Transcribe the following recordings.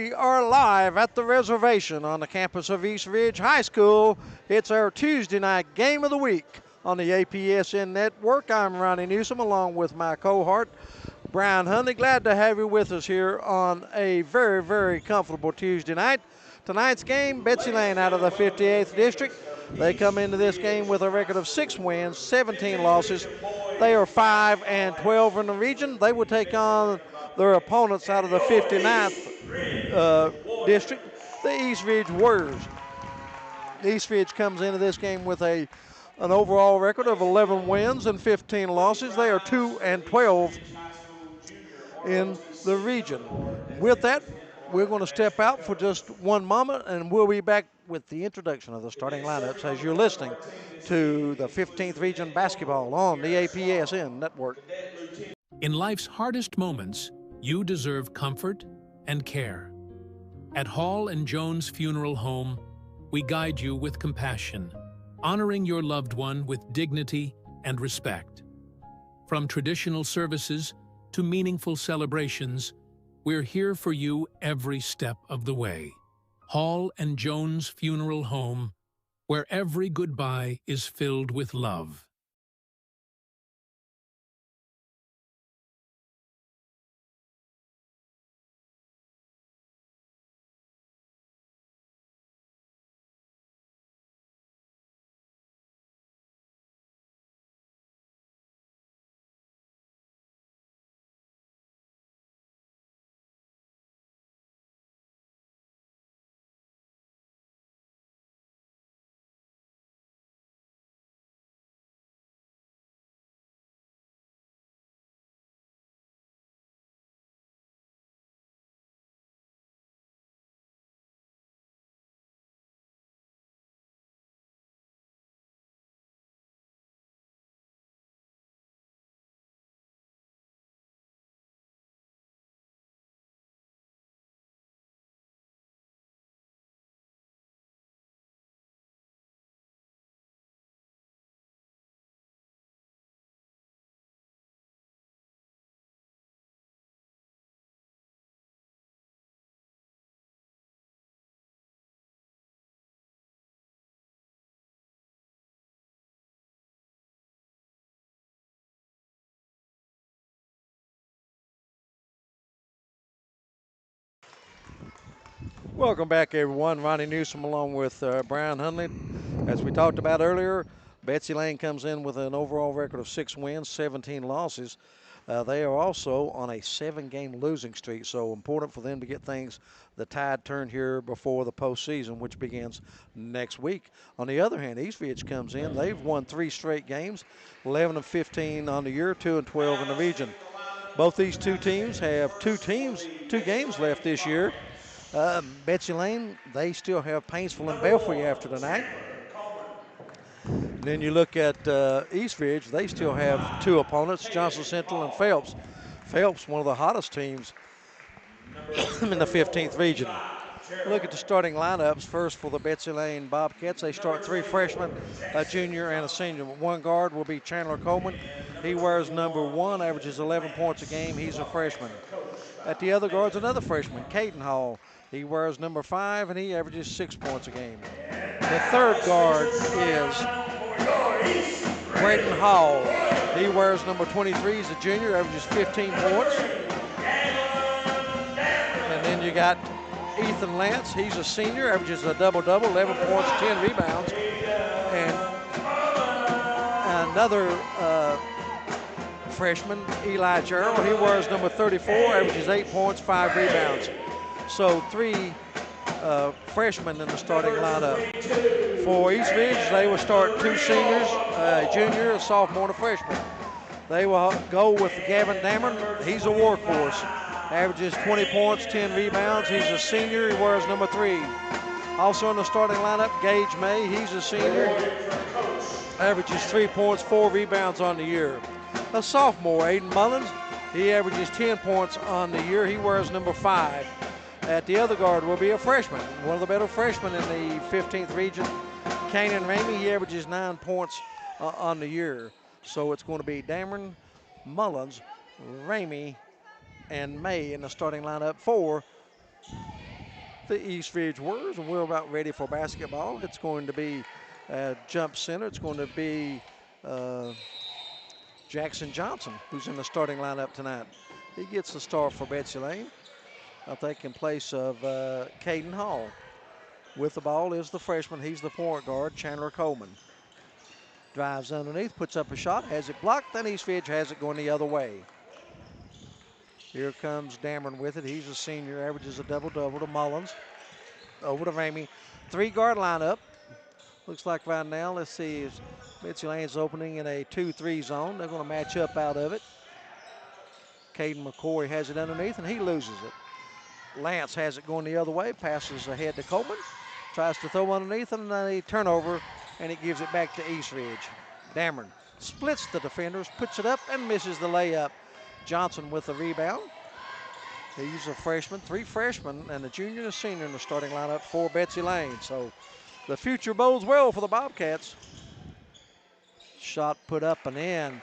We are live at the reservation on the campus of East Ridge High School. It's our Tuesday night game of the week on the APSN Network. I'm Ronnie Newsom along with my cohort, Brian Huntley. Glad to have you with us here on a very, very comfortable Tuesday night. Tonight's game, Betsy Layne out of the 58th District. They come into this game with a record of 6 wins, 17 losses. They are 5-12 in the region. They will take on their opponents out of the 59th district, the East Ridge Warriors. East Ridge comes into this game with an overall record of 11 wins and 15 losses. They are 2-12 in the region. With that, we're going to step out for just one moment, and we'll be back with the introduction of the starting lineups as you're listening to the 15th Region Basketball on the APSN Network. In life's hardest moments, you deserve comfort and care. At Hall & Jones Funeral Home, we guide you with compassion, honoring your loved one with dignity and respect. From traditional services to meaningful celebrations, we're here for you every step of the way. Hall & Jones Funeral Home, where every goodbye is filled with love. Welcome back, everyone. Ronnie Newsom along with Brian Huntley. As we talked about earlier, Betsy Layne comes in with an overall record of 6 wins, 17 losses. They are also on a 7-game losing streak, so important for them to get the tide turned here before the postseason, which begins next week. On the other hand, East Ridge comes in. They've won 3 straight games, 11-15 on the year, 2-12 in the region. Both these two teams have two games left this year. Betsy Layne, they still have Paintsville and Belfry after tonight. Then you look at East Ridge, they still have 2 opponents, Johnson Central and Phelps. Phelps, one of the hottest teams in the 15th region. Look at the starting lineups. First for the Betsy Layne Bobcats, they start 3 freshmen, a junior and a senior. One guard will be Chandler Coleman. He wears number 1, averages 11 points a game. He's a freshman. At the other guard's another freshman, Caden Hall. He wears number 5, and he averages 6 points a game. The third guard is Braden Hall. He wears number 23. He's a junior, averages 15 points. And then you got Ethan Lance. He's a senior, averages a double-double, 11 points, 10 rebounds. And another freshman, Eli Gerald. He wears number 34, averages 8 points, 5 rebounds. So 3 freshmen in the starting lineup. For East Ridge, they will start 2 seniors, a junior, a sophomore, and a freshman. They will go with Gavin Dameron. He's a workhorse. Averages 20 points, 10 rebounds. He's a senior. He wears number 3. Also in the starting lineup, Gage May. He's a senior. Averages 3 points, 4 rebounds on the year. A sophomore, Aiden Mullins. He averages 10 points on the year. He wears number 5. At the other guard will be a freshman, one of the better freshmen in the 15th region, Kanan Ramey. He averages 9 points on the year. So it's going to be Dameron, Mullins, Ramey, and May in the starting lineup for the East Ridge Warriors, and we're about ready for basketball. It's going to be jump center. It's going to be Jackson Johnson, who's in the starting lineup tonight. He gets the start for Betsy Layne, I think, in place of Caden Hall. With the ball is the freshman. He's the point guard, Chandler Coleman. Drives underneath, puts up a shot, has it blocked, then East Ridge has it going the other way. Here comes Dameron with it. He's a senior, averages a double-double to Mullins. Over to Ramey. 3-guard lineup. Looks like right now, let's see, is Betsy Layne's opening in a 2-3 zone. They're going to match up out of it. Caden McCoy has it underneath, and he loses it. Lance has it going the other way, passes ahead to Coleman. Tries to throw underneath, and a turnover, and it gives it back to East Ridge. Dameron splits the defenders, puts it up, and misses the layup. Johnson with the rebound. He's a freshman, 3 freshmen, and a junior and a senior in the starting lineup for Betsy Layne. So the future bodes well for the Bobcats. Shot put up and in.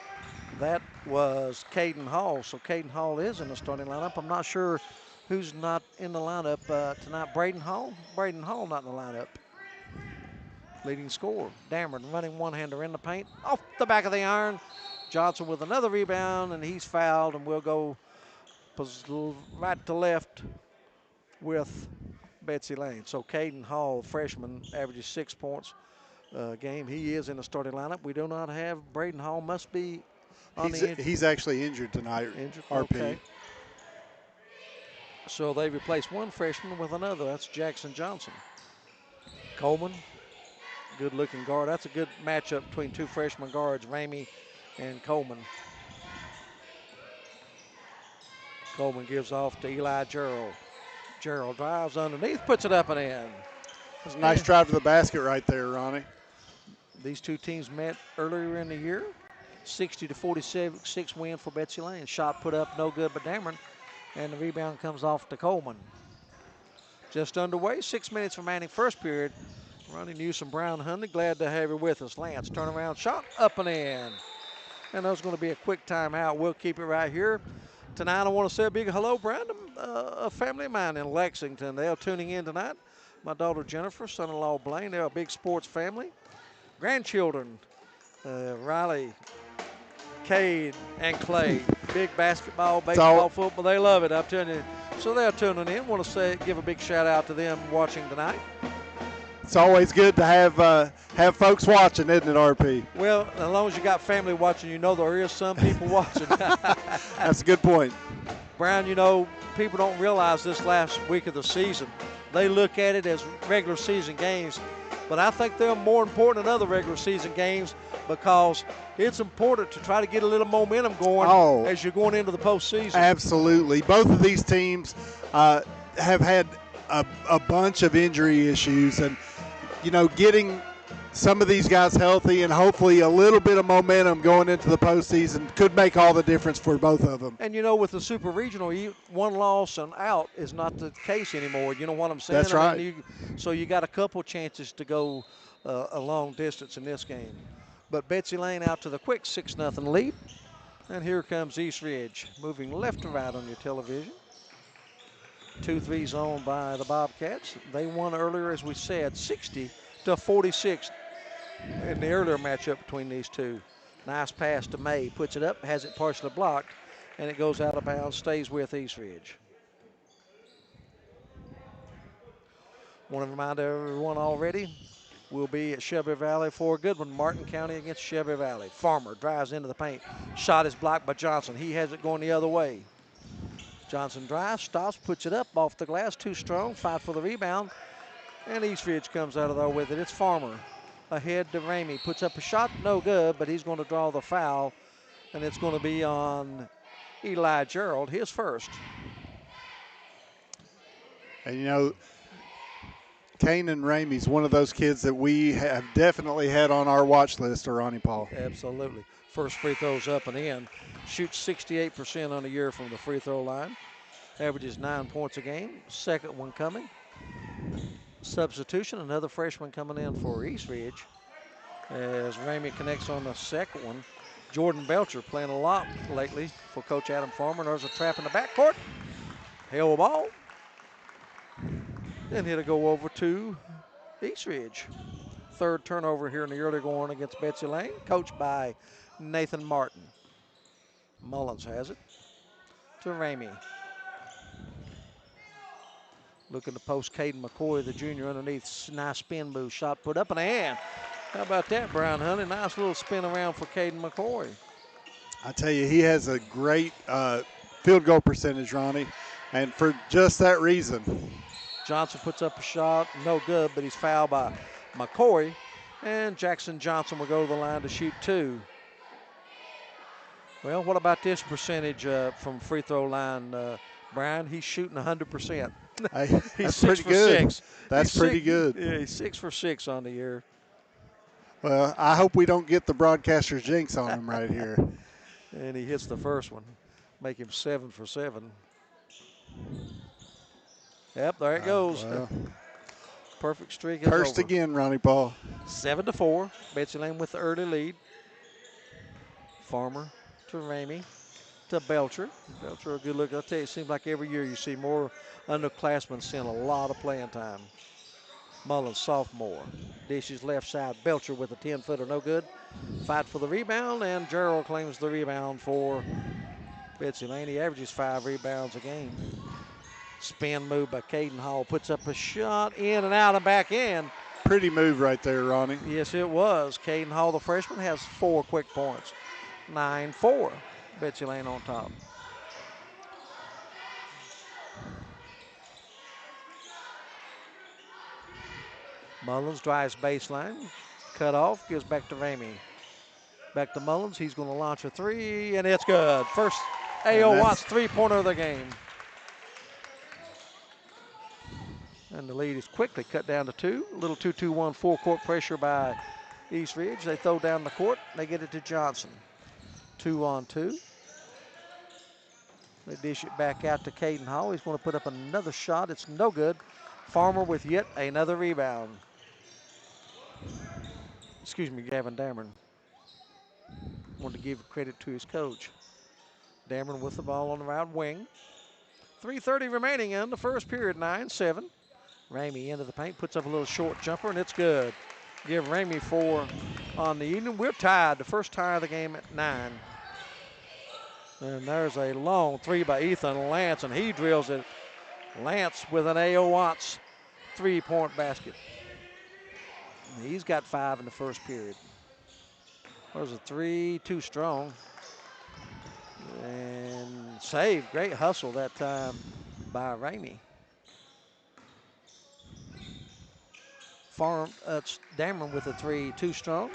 That was Caden Hall. So Caden Hall is in the starting lineup. I'm not sure who's not in the lineup tonight. Braden Hall? Braden Hall not in the lineup. Leading scorer. Dameron running one-hander in the paint. Off the back of the iron. Johnson with another rebound, and he's fouled, and we'll go right to left with Betsy Layne. So Caden Hall, freshman, averages 6 points a game. He is in the starting lineup. We do not have Braden Hall. Must be on the injury. He's actually injured tonight. Injured? RP. Okay. So they replaced one freshman with another. That's Jackson Johnson. Coleman, good-looking guard. That's a good matchup between 2 freshman guards, Ramey and Coleman. Coleman gives off to Eli Gerald. Gerald drives underneath, puts it up and in. That's a nice drive to the basket right there, Ronnie. These two teams met earlier in the year. 60-46 win for Betsy Layne. Shot put up, no good, but Dameron. And the rebound comes off to Coleman. Just underway, 6 minutes remaining first period. Ronnie Newsom, Brown Hundley, glad to have you with us. Lance, turnaround shot, up and in. And there's going to be a quick timeout. We'll keep it right here. Tonight, I want to say a big hello, Brandon, a family of mine in Lexington. They're tuning in tonight. My daughter Jennifer, son-in-law Blaine, they're a big sports family. Grandchildren, Riley, Cade, and Clay. Big basketball, baseball, football. They love it, I'm telling you. So they're tuning in. Want to give a big shout out to them watching tonight. It's always good to have folks watching, isn't it, RP? Well, as long as you got family watching, you know there is some people watching. That's a good point. Brown, you know, people don't realize this last week of the season. They look at it as regular season games, but I think they're more important than other regular season games because it's important to try to get a little momentum going as you're going into the postseason. Absolutely. Both of these teams have had a bunch of injury issues, and you know, getting some of these guys healthy and hopefully a little bit of momentum going into the postseason could make all the difference for both of them. And, you know, with the Super Regional, one loss and out is not the case anymore. You know what I'm saying? That's right. So you got a couple chances to go a long distance in this game. But Betsy Layne out to the quick 6-0 lead. And here comes East Ridge, moving left to right on your television. 2-3 zone by the Bobcats. They won earlier, as we said, 60-46 in the earlier matchup between these two. Nice pass to May. Puts it up, has it partially blocked, and it goes out of bounds, stays with East Ridge. Want to remind everyone already, we'll be at Shelby Valley for a good one. Martin County against Shelby Valley. Farmer drives into the paint. Shot is blocked by Johnson. He has it going the other way. Johnson drives, stops, puts it up off the glass. Too strong, fight for the rebound. And East Ridge comes out of there with it. It's Farmer ahead to Ramey. Puts up a shot, no good, but he's going to draw the foul. And it's going to be on Eli Gerald, his first. And, you know, Kanan Ramey's one of those kids that we have definitely had on our watch list, Ronnie Paul. Absolutely. First free throw's up and in. Shoots 68% on the year from the free throw line. Averages 9 points a game. Second one coming. Substitution, another freshman coming in for East Ridge. As Ramey connects on the second one. Jordan Belcher playing a lot lately for Coach Adam Farmer. There's a trap in the backcourt. Hell ball. And it'll go over to East Ridge. Third turnover here in the early going against Betsy Layne, coached by Nathan Martin. Mullins has it to Ramey. Looking to post Caden McCoy, the junior, underneath. Nice spin move. Shot put up in the hand. How about that, Brown Honey? Nice little spin around for Caden McCoy. I tell you, he has a great field goal percentage, Ronnie, and for just that reason. Johnson puts up a shot. No good, but he's fouled by McCoy. And Jackson Johnson will go to the line to shoot 2. Well, what about this percentage from free throw line, Brian? He's shooting 100%. Hey, He's that's 6 pretty for good. 6. That's pretty good. Yeah, he's 6 for 6 on the year. Well, I hope we don't get the broadcaster's jinx on him right here. And he hits the first one, make him 7 for 7. Yep, there it goes. Well, Perfect streak is cursed over. again, Ronnie Paul. 7-4. Betsy Layne with the early lead. Farmer to Ramey to Belcher. Belcher, a good look. I'll tell you, it seems like every year you see more underclassmen seeing a lot of playing time. Mullins, sophomore. Dishes left side. Belcher with a 10-footer, no good. Fight for the rebound, and Gerald claims the rebound for Betsy Layne. He averages 5 rebounds a game. Spin move by Caden Hall. Puts up a shot in and out and back in. Pretty move right there, Ronnie. Yes, it was. Caden Hall, the freshman, has 4 quick points. 9-4. Betsy Layne on top. Mullins drives baseline. Cut off. Gives back to Ramey. Back to Mullins. He's going to launch a 3, and it's good. First A.O. Watts three-pointer of the game. And the lead is quickly cut down to 2. A little 2-2-1 full-court pressure by East Ridge. They throw down the court. They get it to Johnson. 2-on-2. They dish it back out to Caden Hall. He's going to put up another shot. It's no good. Farmer with yet another rebound. Excuse me, Gavin Dameron. Wanted to give credit to his coach. Dameron with the ball on the right wing. 3:30 remaining in the first period, 9-7. Ramey into the paint, puts up a little short jumper, and it's good. Give Ramey 4 on the evening. We're tied, the first tie of the game at 9. And there's a long 3 by Ethan Lance, and he drills it. Lance with an A.O. Watts 3-point basket. And he's got 5 in the first period. There's a 3, too strong. And save, great hustle that time by Ramey. Dameron with a 3, too strong.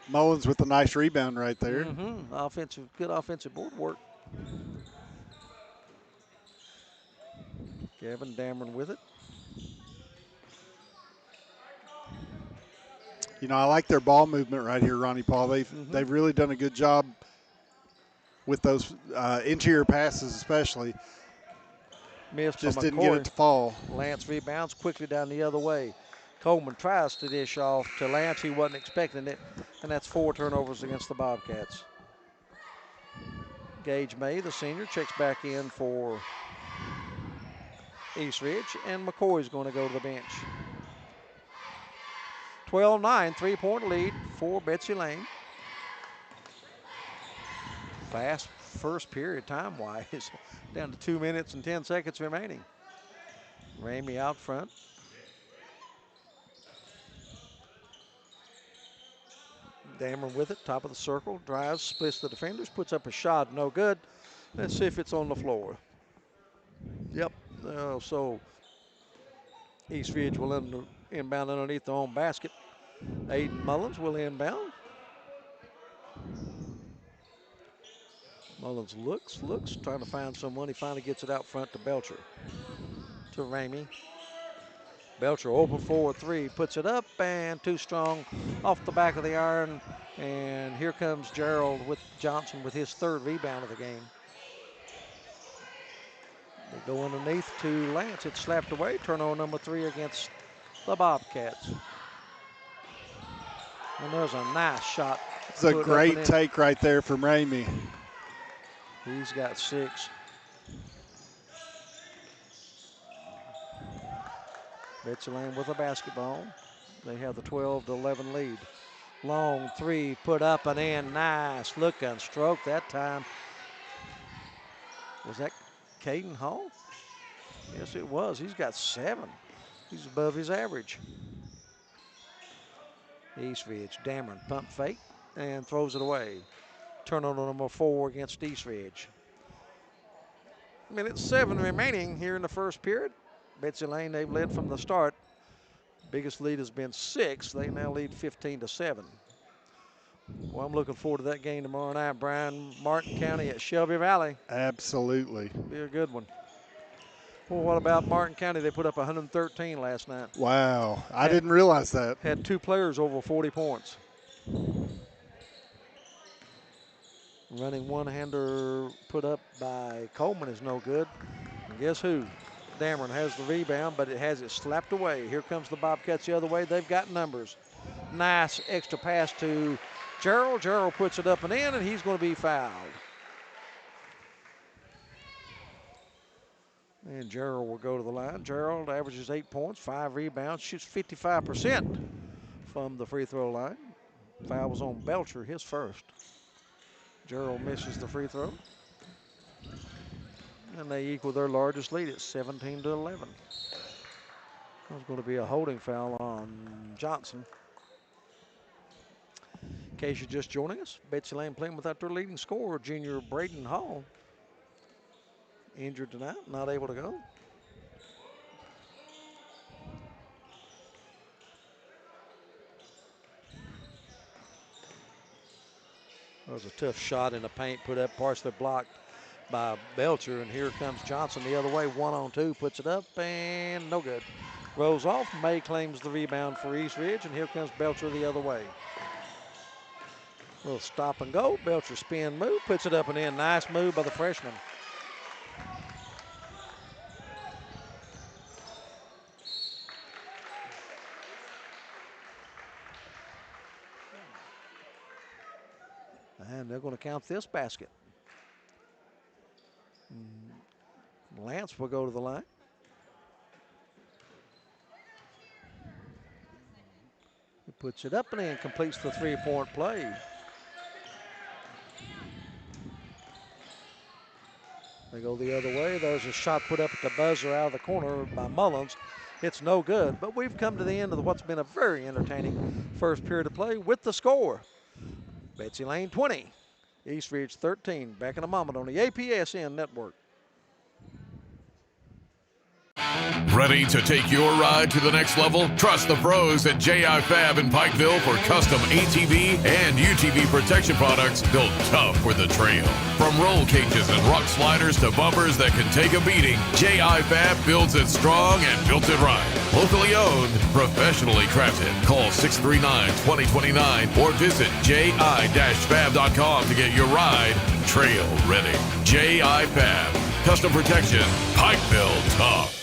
Mullins with a nice rebound right there. Good offensive board work. Gavin Dameron with it. You know, I like their ball movement right here, Ronnie Paul. They've really done a good job with those interior passes, especially. Missed just from didn't get it to fall. Lance rebounds quickly down the other way. Coleman tries to dish off to Lance. He wasn't expecting it, and that's 4 turnovers against the Bobcats. Gage May, the senior, checks back in for East Ridge, and McCoy's going to go to the bench. 12-9, 3-point lead for Betsy Layne. Fast first period time-wise, down to 2 minutes and 10 seconds remaining. Ramey out front. Dameron with it, top of the circle, drives, splits the defenders, puts up a shot, no good. Let's see if it's on the floor. Yep, so East Ridge will inbound underneath their own basket. Aiden Mullins will inbound. Mullins looks, trying to find someone. He finally gets it out front to Belcher. To Ramey. Belcher open for 3, puts it up, and too strong off the back of the iron. And here comes Gerald with Johnson with his 3rd rebound of the game. They go underneath to Lance. It's slapped away. Turnover number 3 against the Bobcats. And there's a nice shot. It's a great take right there from Ramey. He's got 6. Betsy Layne with a basketball. They have the 12-11 lead. Long three put up and in. Nice looking stroke that time. Was that Caden Hall? Yes, it was. He's got 7. He's above his average. Eastridge, Dameron, pump fake and throws it away. Turnover number 4 against Eastridge. Minute 7 remaining here in the first period. Betsy Layne, they've led from the start. Biggest lead has been 6. They now lead 15-7. Well, I'm looking forward to that game tomorrow night, Brian. Martin County at Shelby Valley. Absolutely. Be a good one. Well, what about Martin County? They put up 113 last night. Wow. I didn't realize that. Had 2 players over 40 points. Running one-hander put up by Coleman is no good. And guess who? Dameron has the rebound, but it has it slapped away. Here comes the Bobcats the other way. They've got numbers. Nice extra pass to Gerald. Gerald puts it up and in, and he's going to be fouled. And Gerald will go to the line. Gerald averages 8 points, 5 rebounds, shoots 55% from the free throw line. Foul was on Belcher, his first. Gerald misses the free throw. And they equal their largest lead at 17-11. There's going to be a holding foul on Johnson. In case you're just joining us, Betsy Layne playing without their leading scorer, junior Braden Hall. Injured tonight, not able to go. That was a tough shot in the paint, put up partially blocked by Belcher, and here comes Johnson the other way, 1-on-2, puts it up, and no good. Rolls off, May claims the rebound for Eastridge, and here comes Belcher the other way. Little stop and go, Belcher spin move, puts it up and in. Nice move by the freshman. And they're going to count this basket. Lance will go to the line. He puts it up and in, completes the 3-point play. They go the other way. There's a shot put up at the buzzer out of the corner by Mullins. It's no good, but we've come to the end of what's been a very entertaining first period of play with the score. Betsy Layne 20, Eastridge 13. Back in a moment on the APSN network. Ready to take your ride to the next level? Trust the pros at J.I. Fab in Pikeville for custom ATV and UTV protection products built tough for the trail. From roll cages and rock sliders to bumpers that can take a beating, J.I. Fab builds it strong and built it right. Locally owned, professionally crafted. Call 639-2029 or visit ji-fab.com to get your ride trail ready. J.I. Fab. Custom protection. Pikeville tough.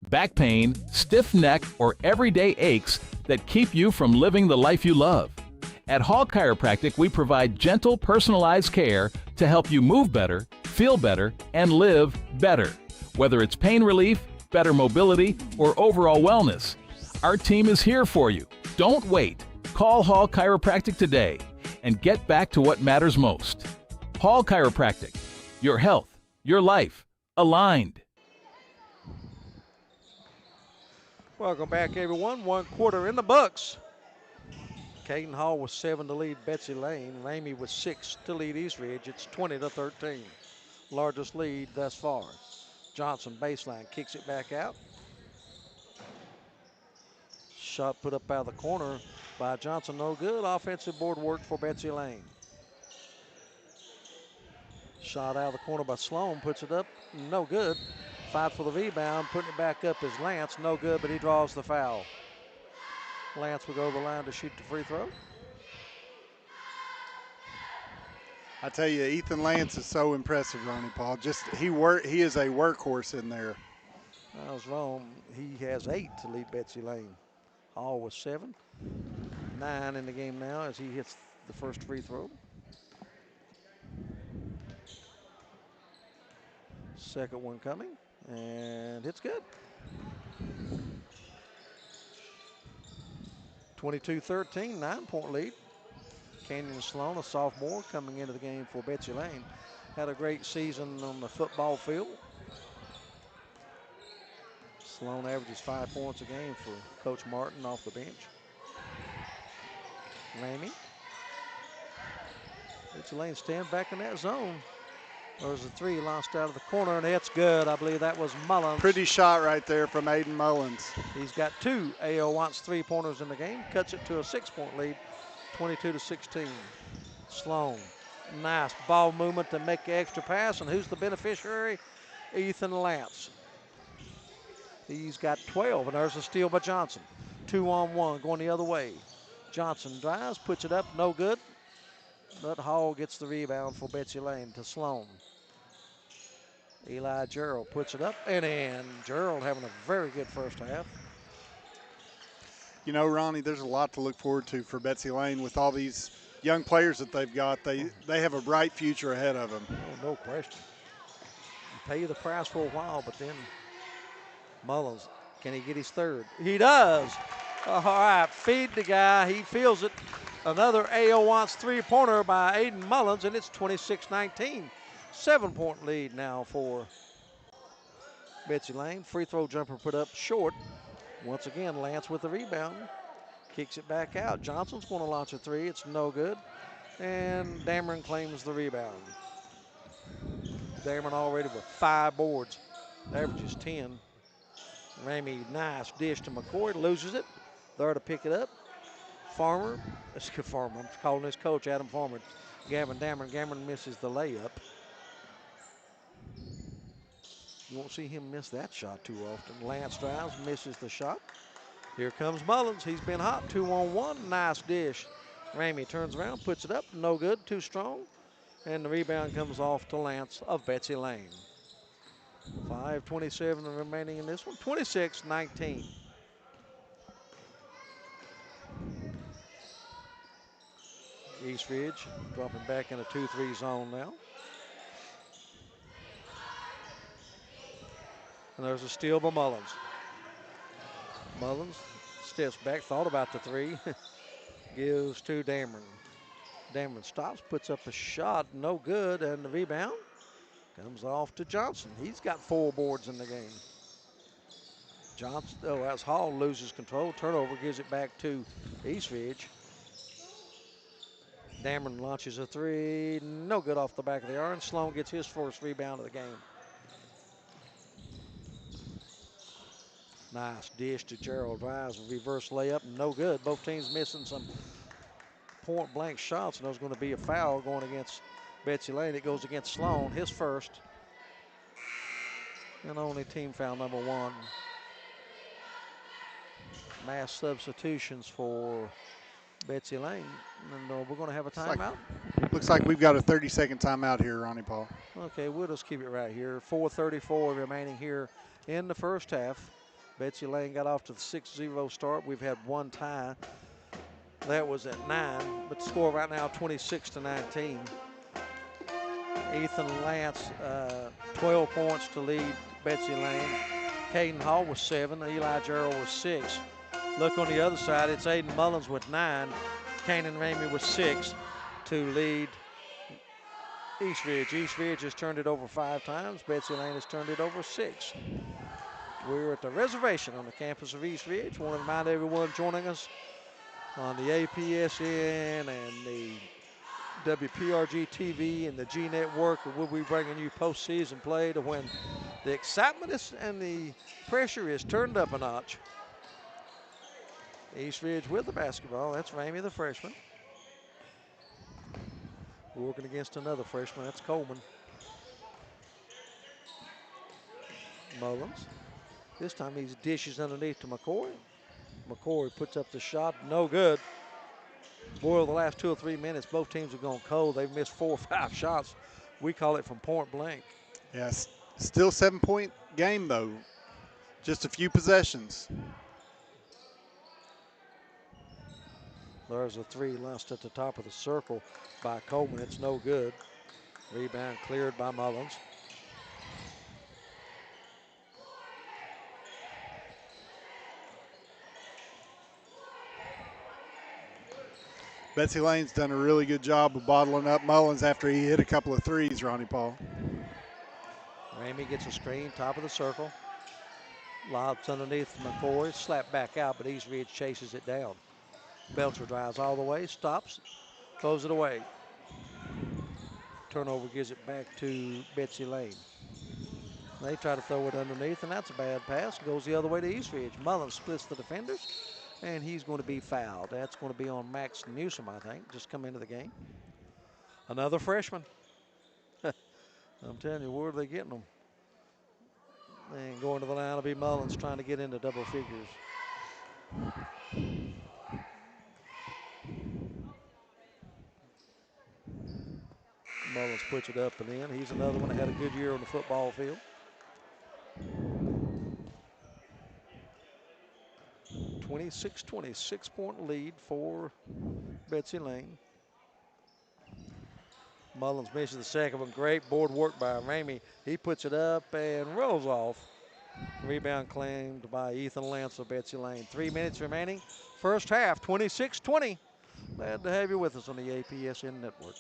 Back pain, stiff neck, or everyday aches that keep you from living the life you love. At Hall Chiropractic, we provide gentle, personalized care to help you move better, feel better, and live better. Whether it's pain relief, better mobility, or overall wellness, our team is here for you. Don't wait. Call Hall Chiropractic today and get back to what matters most. Hall Chiropractic. Your health, your life, aligned. Welcome back, everyone. 1/4 in the books. Caden Hall with 7 to lead Betsy Layne. Ramey with 6 to lead Eastridge. It's 20-13. Largest lead thus far. Johnson baseline kicks it back out. Shot put up out of the corner by Johnson, no good. Offensive board work for Betsy Layne. Shot out of the corner by Sloan, puts it up, no good. Fight for the rebound, putting it back up is Lance, no good, but he draws the foul. Lance will go to the line to shoot the free throw. I tell you, Ethan Lance is so impressive, Ronnie Paul. He is a workhorse in there. I was wrong. He has 8 to lead Betsy Layne. Hall with 7. 9 in the game now as he hits the first free throw. Second one coming, and it's good. 22-13, 9-point lead. Canyon Sloan, a sophomore, coming into the game for Betsy Layne. Had a great season on the football field. Sloan averages 5 points a game for Coach Martin off the bench. Ramey. Betsy Layne stand back in that zone. There's a three launched out of the corner, and it's good. I believe that was Mullins. Pretty shot right there from Aiden Mullins. He's got 2 A.O. Wants three-pointers in the game. Cuts it to a 6-point lead, 22-16. Sloan, nice ball movement to make the extra pass, and who's the beneficiary? Ethan Lance. He's got 12, and there's a steal by Johnson. 2-on-1 going the other way. Johnson drives, puts it up, no good. But Hall gets the rebound for Betsy Layne to Sloan. Eli Gerald puts it up and in. Gerald having a very good first half. You know, Ronnie, there's a lot to look forward to for Betsy Layne with all these young players that they've got. They have a bright future ahead of them. Oh, no question. Pay you the price for a while, but then Mullins, can he get his third? He does. All right, feed the guy. He feels it. Another A.O. Wants three-pointer by Aiden Mullins, and it's 26-19. 7-point lead now for Betsy Layne. Free throw jumper put up short. Once again, Lance with the rebound. Kicks it back out. Johnson's going to launch a three. It's no good. And Dameron claims the rebound. Dameron already with 5 boards. Averages 10. Ramey, nice dish to McCoy. Loses it. There to pick it up. Farmer. That's good Farmer. I'm calling his coach Adam Farmer. Gavin Dameron. Dameron misses the layup. You won't see him miss that shot too often. Lance drives, misses the shot. Here comes Mullins. He's been hot. 2-on-1. Nice dish. Ramey turns around, puts it up. No good. Too strong. And the rebound comes off to Lance of Betsy Layne. 5:27 remaining in this one. 26-19. East Ridge dropping back in a 2-3 zone now. And there's a steal by Mullins. Mullins steps back, thought about the three. Gives to Dameron. Dameron stops, puts up a shot, no good, and the rebound comes off to Johnson. He's got 4 boards in the game. Johnson, as Hall loses control, turnover gives it back to East Ridge. Dameron launches a three, no good off the back of the iron. Sloan gets his first rebound of the game. Nice dish to Gerald. Drives a reverse layup, no good. Both teams missing some point blank shots, and there's going to be a foul going against Betsy Layne. It goes against Sloan, his first. And only team foul number 1. Mass substitutions for Betsy Layne. And we're going to have a timeout. Looks like we've got a 30-second timeout here, Ronnie Paul. Okay, we'll just keep it right here. 4:34 remaining here in the first half. Betsy Layne got off to the 6-0 start. We've had one tie. That was at 9, but the score right now 26-19. Ethan Lance, 12 points to lead Betsy Layne. Caden Hall was 7. Eli Gerald was 6. Look on the other side, it's Aiden Mullins with 9. Kanan Ramey with 6 to lead East Ridge. East Ridge has turned it over 5 times. Betsy Layne has turned it over 6. We're at the reservation on the campus of East Ridge. Want to remind everyone joining us on the APSN and the WPRG TV and the G Network. We'll be bringing you postseason play to when the excitement and the pressure is turned up a notch. East Ridge with the basketball. That's Ramey, the freshman. Working against another freshman. That's Coleman. Mullins. This time he dishes underneath to McCoy. McCoy puts up the shot. No good. Boy, the last 2 or 3 minutes, both teams have gone cold. They've missed 4 or 5 shots. We call it from point blank. Yes, still 7-point game, though. Just a few possessions. There's a three launched at the top of the circle by Coleman. It's no good. Rebound cleared by Mullins. Betsy Layne's done a really good job of bottling up Mullins after he hit a couple of threes, Ronnie Paul. Ramey gets a screen, top of the circle. Lobs underneath McCoy, slapped back out, but East Ridge chases it down. Belcher drives all the way, stops, throws it away. Turnover gives it back to Betsy Layne. They try to throw it underneath, and that's a bad pass. Goes the other way to East Ridge. Mullins splits the defenders, and he's going to be fouled. That's going to be on Max Newsom, I think, just come into the game. Another freshman. I'm telling you, where are they getting them? And going to the line will be Mullins trying to get into double figures. Mullins puts it up and in. He's another one that had a good year on the football field. 26-20, 6-point lead for Betsy Layne. Mullins misses the second one. Great board work by Ramey. He puts it up and rolls off. Rebound claimed by Ethan Lance of Betsy Layne. 3 minutes remaining. First half, 26-20. Glad to have you with us on the APSN network.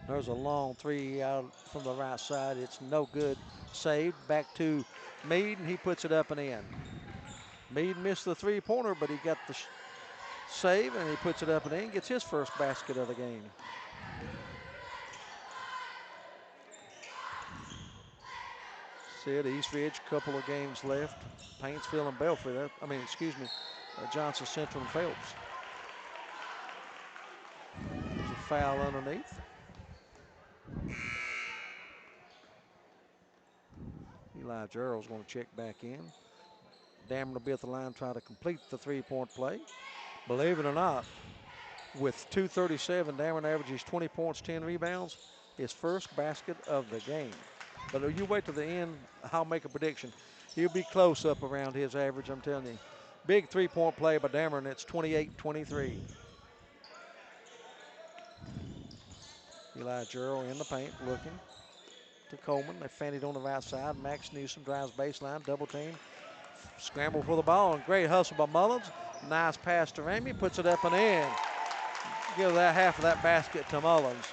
There's a long three out from the right side. It's no good. Saved. Back to Meade, and he puts it up and in. Meade missed the three-pointer, but he got the save, and he puts it up and in. Gets his first basket of the game. Said East Ridge, couple of games left. Paintsville and Belfry. Johnson Central and Phelps. There's a foul underneath. Eli Gerald's going to check back in. Dameron will be at the line trying to complete the three-point play. Believe it or not, with 2:37, Dameron averages 20 points, 10 rebounds. His first basket of the game. But you wait to the end, I'll make a prediction. He'll be close up around his average, I'm telling you. Big three-point play by Dameron. It's 28-23. Eli Gerald in the paint looking to Coleman. They fannied on the right side. Max Newsom drives baseline, double team. Scramble for the ball, and great hustle by Mullins. Nice pass to Ramey, puts it up and in. Give that half of that basket to Mullins.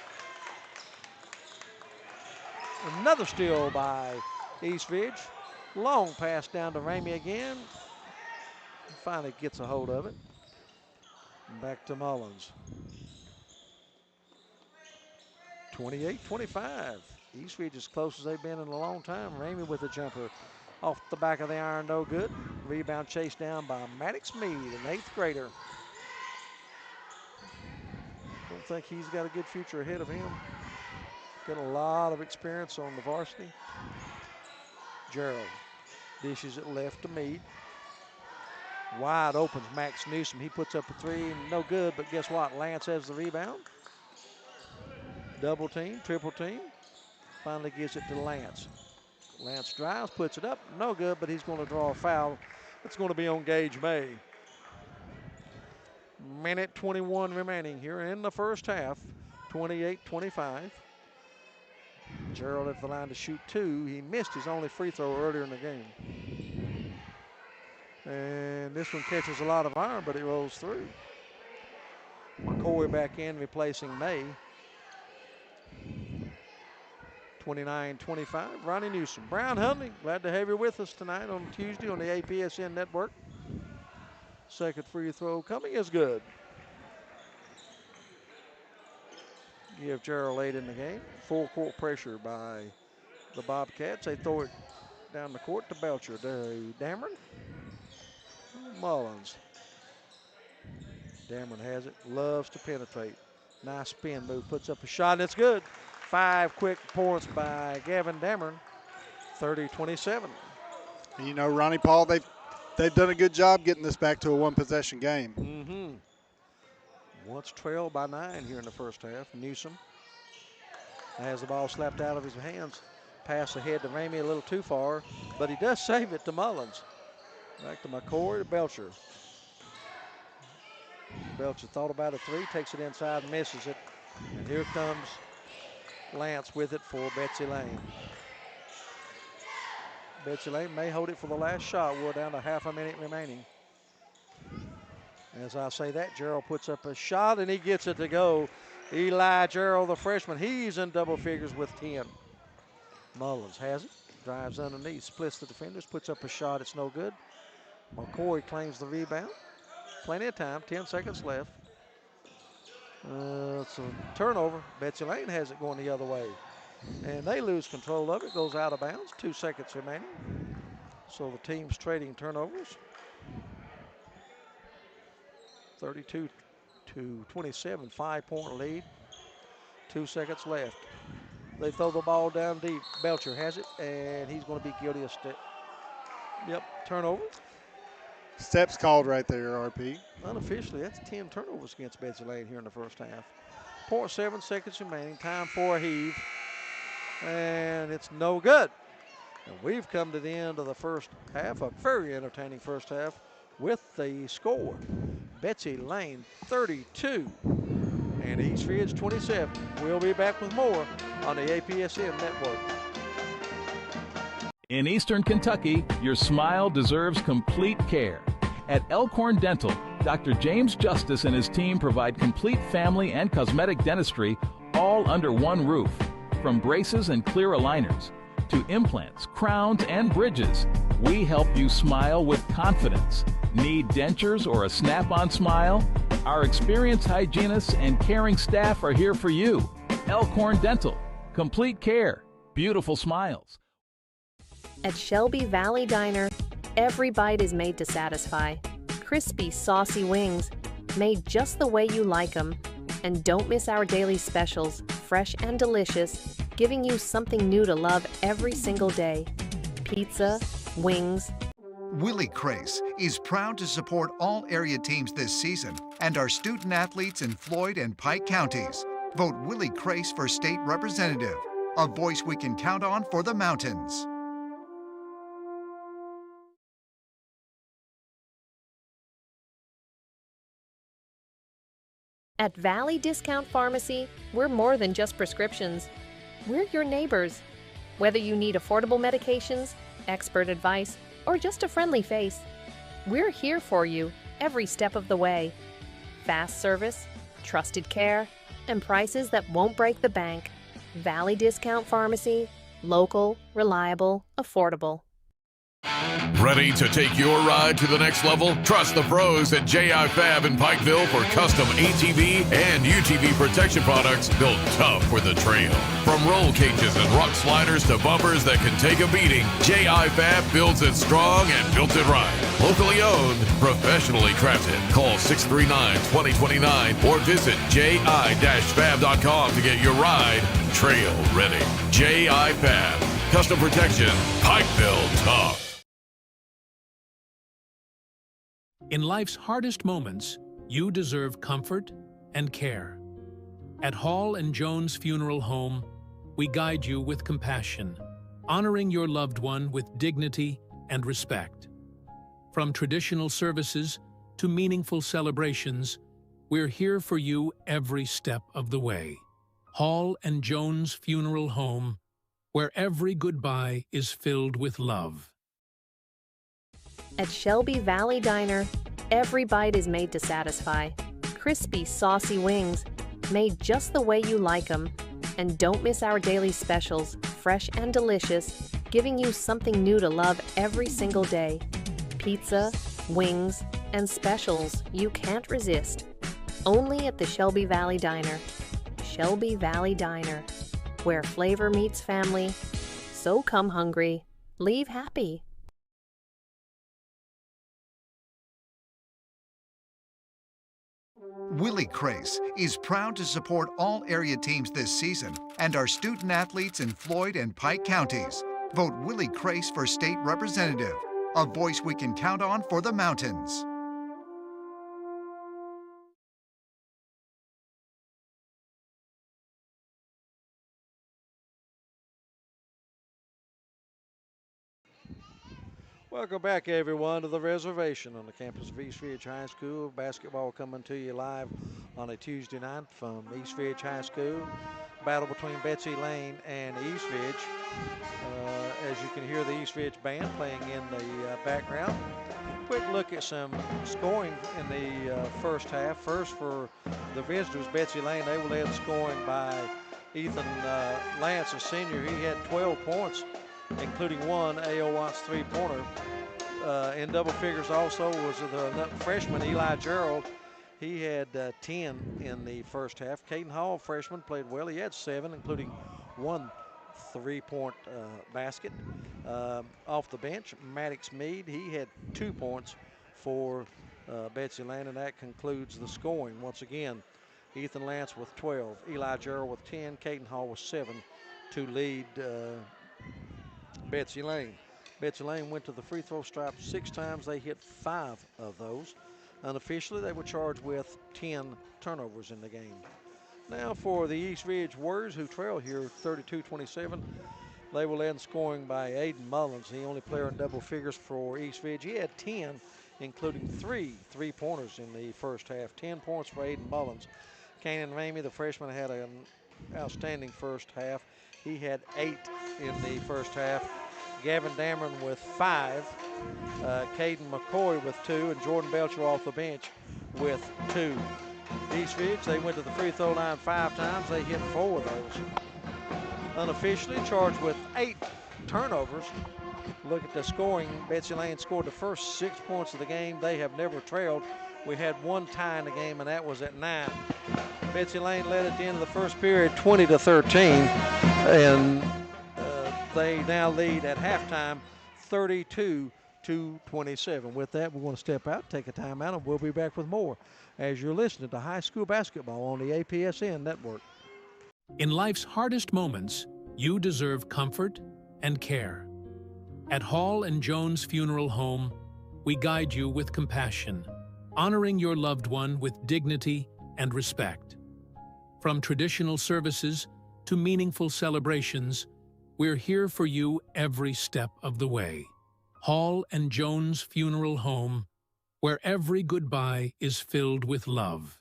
Another steal by East Ridge. Long pass down to Ramey again. Finally gets a hold of it. Back to Mullins. 28-25. East Ridge as close as they've been in a long time. Ramey with a jumper off the back of the iron, no good. Rebound chased down by Maddox Meade, an 8th grader. Don't think he's got a good future ahead of him. Got a lot of experience on the varsity. Gerald dishes it left to Meade. Wide opens Max Newsom. He puts up a three, no good, but guess what? Lance has the rebound. Double team, triple team. Finally gives it to Lance. Lance drives, puts it up, no good, but he's going to draw a foul. It's going to be on Gage May. Minute 21 remaining here in the first half, 28-25. Gerald at the line to shoot two. He missed his only free throw earlier in the game. And this one catches a lot of iron, but it rolls through. McCoy back in, replacing May. 29-25, Ronnie Newsom. Brown Huntley, glad to have you with us tonight on Tuesday on the APSN network. Second free throw coming is good. Give Gerald late in the game. Full court pressure by the Bobcats. They throw it down the court to Belcher. Dameron. Mullins. Dameron has it. Loves to penetrate. Nice spin move. Puts up a shot, and it's good. 5 quick points by Gavin Dameron. 30-27. You know, Ronnie Paul, they've done a good job getting this back to a one-possession game. Once trailed by 9 here in the first half. Newsom has the ball slapped out of his hands. Pass ahead to Ramey a little too far, but he does save it to Mullins. Back to McCoy to Belcher. Belcher thought about a three, takes it inside, misses it. And here comes Lance with it for Betsy Layne. Betsy Layne may hold it for the last shot. We're down to half a minute remaining. As I say that, Gerald puts up a shot and he gets it to go. Eli Gerald, the freshman, he's in double figures with 10. Mullins has it, drives underneath, splits the defenders, puts up a shot, it's no good. McCoy claims the rebound. Plenty of time, 10 seconds left. It's a turnover. Betsy Layne has it going the other way. And they lose control of it, goes out of bounds, 2 seconds remaining. So the team's trading turnovers. 32 to 27, 5-point lead. 2 seconds left. They throw the ball down deep. Belcher has it, and he's going to be guilty of step. Yep, turnover. Steps called right there, RP. Unofficially, that's 10 turnovers against Betsy Layne here in the first half. 0.7 seconds remaining. Time for a heave. And it's no good. And we've come to the end of the first half, a very entertaining first half, with the score. Betsy Layne 32 and East Ridge 27. We'll be back with more on the APSN network. In Eastern Kentucky, your smile deserves complete care. At Elkhorn Dental, Dr. James Justice and his team provide complete family and cosmetic dentistry all under one roof. From braces and clear aligners to implants, crowns, and bridges, we help you smile with confidence. Need dentures or a snap-on smile? Our experienced hygienists and caring staff are here for you. Elkhorn Dental. Complete care. Beautiful smiles. At Shelby Valley Diner, every bite is made to satisfy. Crispy, saucy wings, made just the way you like them. And don't miss our daily specials, fresh and delicious, giving you something new to love every single day. Pizza, wings. Willie Crace is proud to support all area teams this season and our student athletes in Floyd and Pike counties. Vote Willie Crace for state representative, a voice we can count on for the mountains. At Valley Discount Pharmacy, we're more than just prescriptions. We're your neighbors. Whether you need affordable medications, expert advice, or just a friendly face, we're here for you every step of the way. Fast service, trusted care, and prices that won't break the bank. Valley Discount Pharmacy, local, reliable, affordable. Ready to take your ride to the next level? Trust the pros at J.I. Fab in Pikeville for custom ATV and UTV protection products built tough for the trail. From roll cages and rock sliders to bumpers that can take a beating, J.I. Fab builds it strong and built it right. Locally owned, professionally crafted. Call 639-2029 or visit ji-fab.com to get your ride trail ready. J.I. Fab. Custom protection, Pikeville tough. In life's hardest moments, you deserve comfort and care. At Hall and Jones Funeral Home, we guide you with compassion, honoring your loved one with dignity and respect. From traditional services to meaningful celebrations, we're here for you every step of the way. Hall and Jones Funeral Home, where every goodbye is filled with love. At Shelby Valley Diner, every bite is made to satisfy. Crispy, saucy wings, made just the way you like them. And don't miss our daily specials, fresh and delicious, giving you something new to love every single day. Pizza, wings, and specials you can't resist. Only at the Shelby Valley Diner. Shelby Valley Diner, where flavor meets family. So come hungry, leave happy. Willie Crace is proud to support all area teams this season and our student athletes in Floyd and Pike counties. Vote Willie Crace for state representative, a voice we can count on for the mountains. Welcome back, everyone, to the reservation on the campus of East Ridge High School. Basketball coming to you live on a Tuesday night from East Ridge High School. Battle between Betsy, Layne, and East Ridge. As you can hear the East Ridge band playing in the background. Quick look at some scoring in the first half. First for the visitors, Betsy Layne, they were led scoring by Ethan Lance, a senior. He had 12 points, including one A.O. Watts three-pointer. In double figures also was the freshman Eli Gerald. He had 10 in the first half. Caden Hall, freshman, played well. He had 7, including one three-point basket. Off the bench, Maddox Mead, he had 2 points for Betsy Layne, and that concludes the scoring. Once again, Ethan Lance with 12, Eli Gerald with 10, Caden Hall with 7 to lead Betsy Layne. Betsy Layne went to the free throw stripe 6 times. They hit 5 of those. Unofficially, they were charged with 10 turnovers in the game. Now for the East Ridge Warriors, who trail here 32-27. They were led in scoring by Aiden Mullins, the only player in double figures for East Ridge. He had 10, including 3 three-pointers in the first half. 10 points for Aiden Mullins. Kanan Ramey, the freshman, had an outstanding first half. He had 8 in the first half. Gavin Dameron with 5. Caden McCoy with 2, and Jordan Belcher off the bench with 2. East Ridge, they went to the free throw line 5 times. They hit 4 of those. Unofficially charged with 8 turnovers. Look at the scoring. Betsy Layne scored the first 6 points of the game. They have never trailed. We had 1 tie in the game, and that was at 9. Betsy Layne led at the end of the first period 20-13, and they now lead at halftime 32-27. With that, we're going to step out, take a timeout, and we'll be back with more as you're listening to high school basketball on the APSN network. In life's hardest moments, you deserve comfort and care. At Hall and Jones Funeral Home, we guide you with compassion, honoring your loved one with dignity and respect. From traditional services to meaningful celebrations, we're here for you every step of the way. Hall and Jones Funeral Home, where every goodbye is filled with love.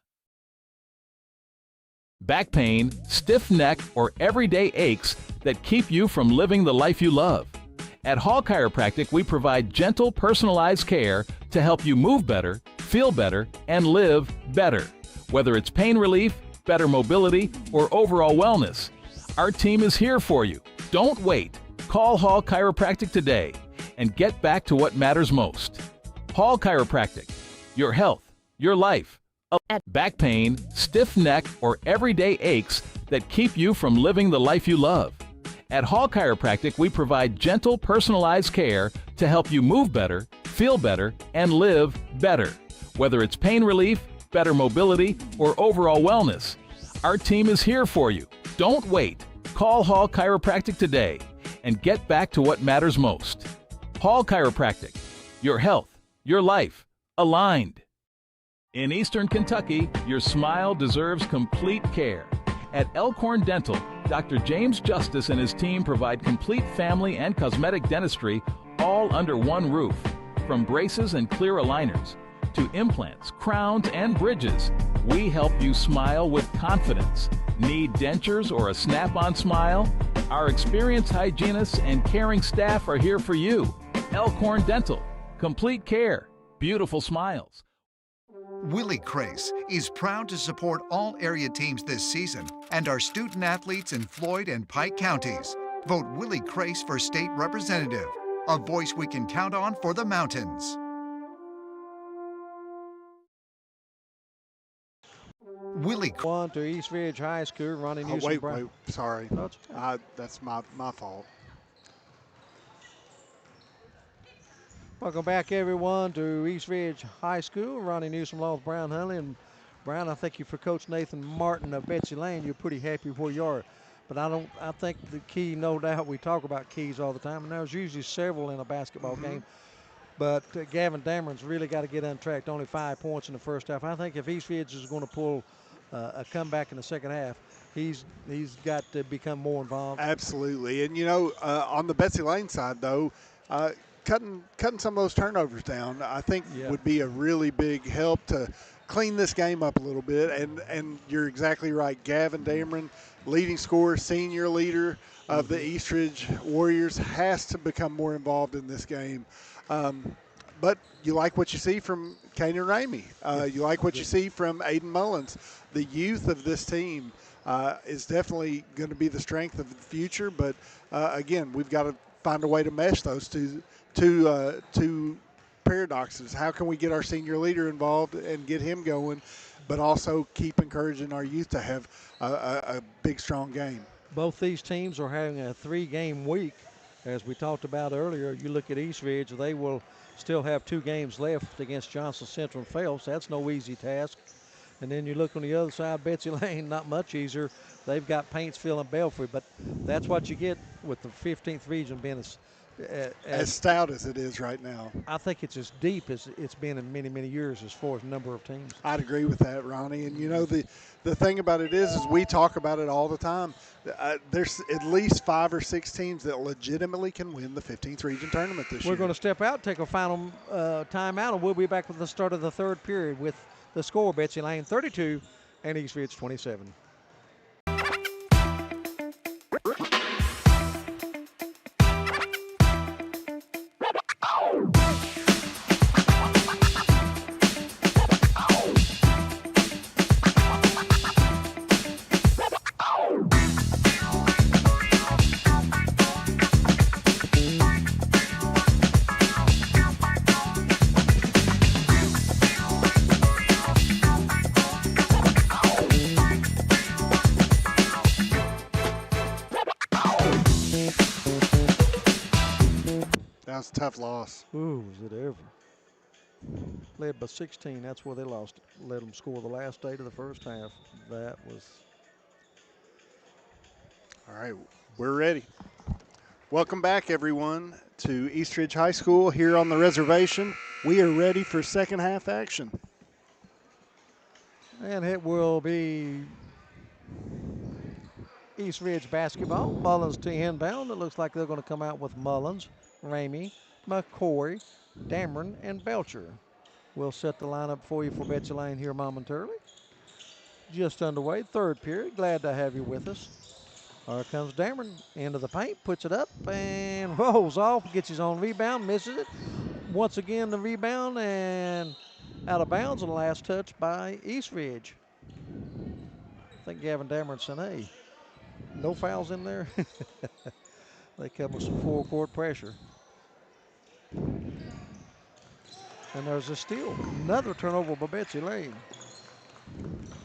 Back pain, stiff neck, or everyday aches that keep you from living the life you love. At Hall Chiropractic, we provide gentle, personalized care to help you move better, feel better, and live better. Whether it's pain relief, better mobility, or overall wellness, our team is here for you. Don't wait. Call Hall Chiropractic today and get back to what matters most. Hall Chiropractic, your health, your life. Back pain, stiff neck, or everyday aches that keep you from living the life you love. At Hall Chiropractic, we provide gentle, personalized care to help you move better, feel better, and live better. Whether it's pain relief, better mobility, or overall wellness, our team is here for you. Don't wait. Call Hall Chiropractic today and get back to what matters most. Hall Chiropractic, your health, your life, aligned. In Eastern Kentucky, your smile deserves complete care. At Elkhorn Dental, Dr. James Justice and his team provide complete family and cosmetic dentistry all under one roof. From braces and clear aligners to implants, crowns, and bridges, we help you smile with confidence. Need dentures or a snap-on smile? Our experienced hygienists and caring staff are here for you. Elkhorn Dental, complete care, beautiful smiles. Willie Crace is proud to support all area teams this season and our student athletes in Floyd and Pike counties. Vote Willie Crace for state representative, a voice we can count on for the mountains. Willie. One to East Ridge High School, Ronnie Newsom. Wait, sorry. No, it's okay. That's my fault. Welcome back, everyone, to East Ridge High School. Ronnie Newsom along with Brown Hunley. And Brown, I think you for Coach Nathan Martin of Betsy Layne, you're pretty happy where you are. But I think the key, no doubt, we talk about keys all the time, and there's usually several in a basketball game. But Gavin Dameron's really got to get untracked. Only 5 points in the first half. I think if East Ridge is going to pull a comeback in the second half, he's got to become more involved. Absolutely. And, on the Betsy Layne side, though, cutting some of those turnovers down, I think Yeah. would be a really big help to clean this game up a little bit. And you're exactly right. Gavin Dameron, leading scorer, senior leader of the Eastridge Warriors, has to become more involved in this game. But you like what you see from Kanan Ramey. You like what you see from Aiden Mullins. The youth of this team is definitely going to be the strength of the future. But, again, we've got to find a way to mesh those two paradoxes. How can we get our senior leader involved and get him going, but also keep encouraging our youth to have a big, strong game? Both these teams are having a 3-game week. As we talked about earlier, you look at Eastridge, they will still have 2 games left against Johnson Central and Phelps. That's no easy task. And then you look on the other side, Betsy Layne, not much easier. They've got Paintsville and Belfry, but that's what you get with the 15th region being as stout as it is right now. I think it's as deep as it's been in many, many years as far as number of teams. I'd agree with that, Ronnie. And, the thing about it is we talk about it all the time. There's at least 5 or 6 teams that legitimately can win the 15th region tournament this year. We're going to step out, take a final timeout, and we'll be back with the start of the 3rd period with the score, Betsy Layne 32 and Eastridge 27. That's a tough loss. Ooh, was it ever. Led by 16, that's where they lost. Let them score the last 8 of the first half. That was. All right, we're ready. Welcome back, everyone, to Eastridge High School here on the reservation. We are ready for second half action. And it will be Eastridge basketball. Mullins to inbound. It looks like they're going to come out with Mullins, Ramey, McCoy, Dameron, and Belcher. We'll set the lineup for you for Betsy Layne here momentarily. Just underway, 3rd period. Glad to have you with us. Here comes Dameron into the paint, puts it up, and rolls off, gets his own rebound, misses it. Once again, the rebound, and out of bounds, and the last touch by Eastridge. I think Gavin Dameron said, hey, no fouls in there. They come with some full court pressure. And there's a steal. Another turnover by Betsy Layne.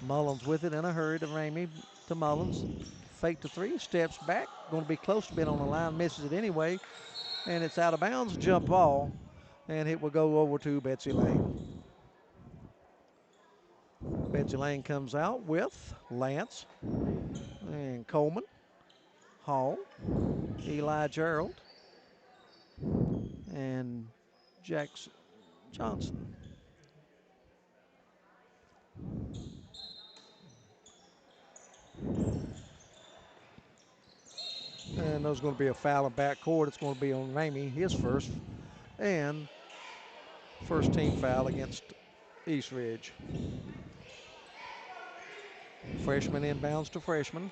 Mullins with it in a hurry to Ramey to Mullins. Fake to 3, steps back. Going to be close to being on the line, misses it anyway. And it's out of bounds, jump ball. And it will go over to Betsy Layne. Betsy Layne comes out with Lance and Coleman, Hall, Eli Gerald, and Jackson Johnson. And there's going to be a foul in backcourt. It's going to be on Ramey, his first, and first team foul against Eastridge. Freshman inbounds to freshman.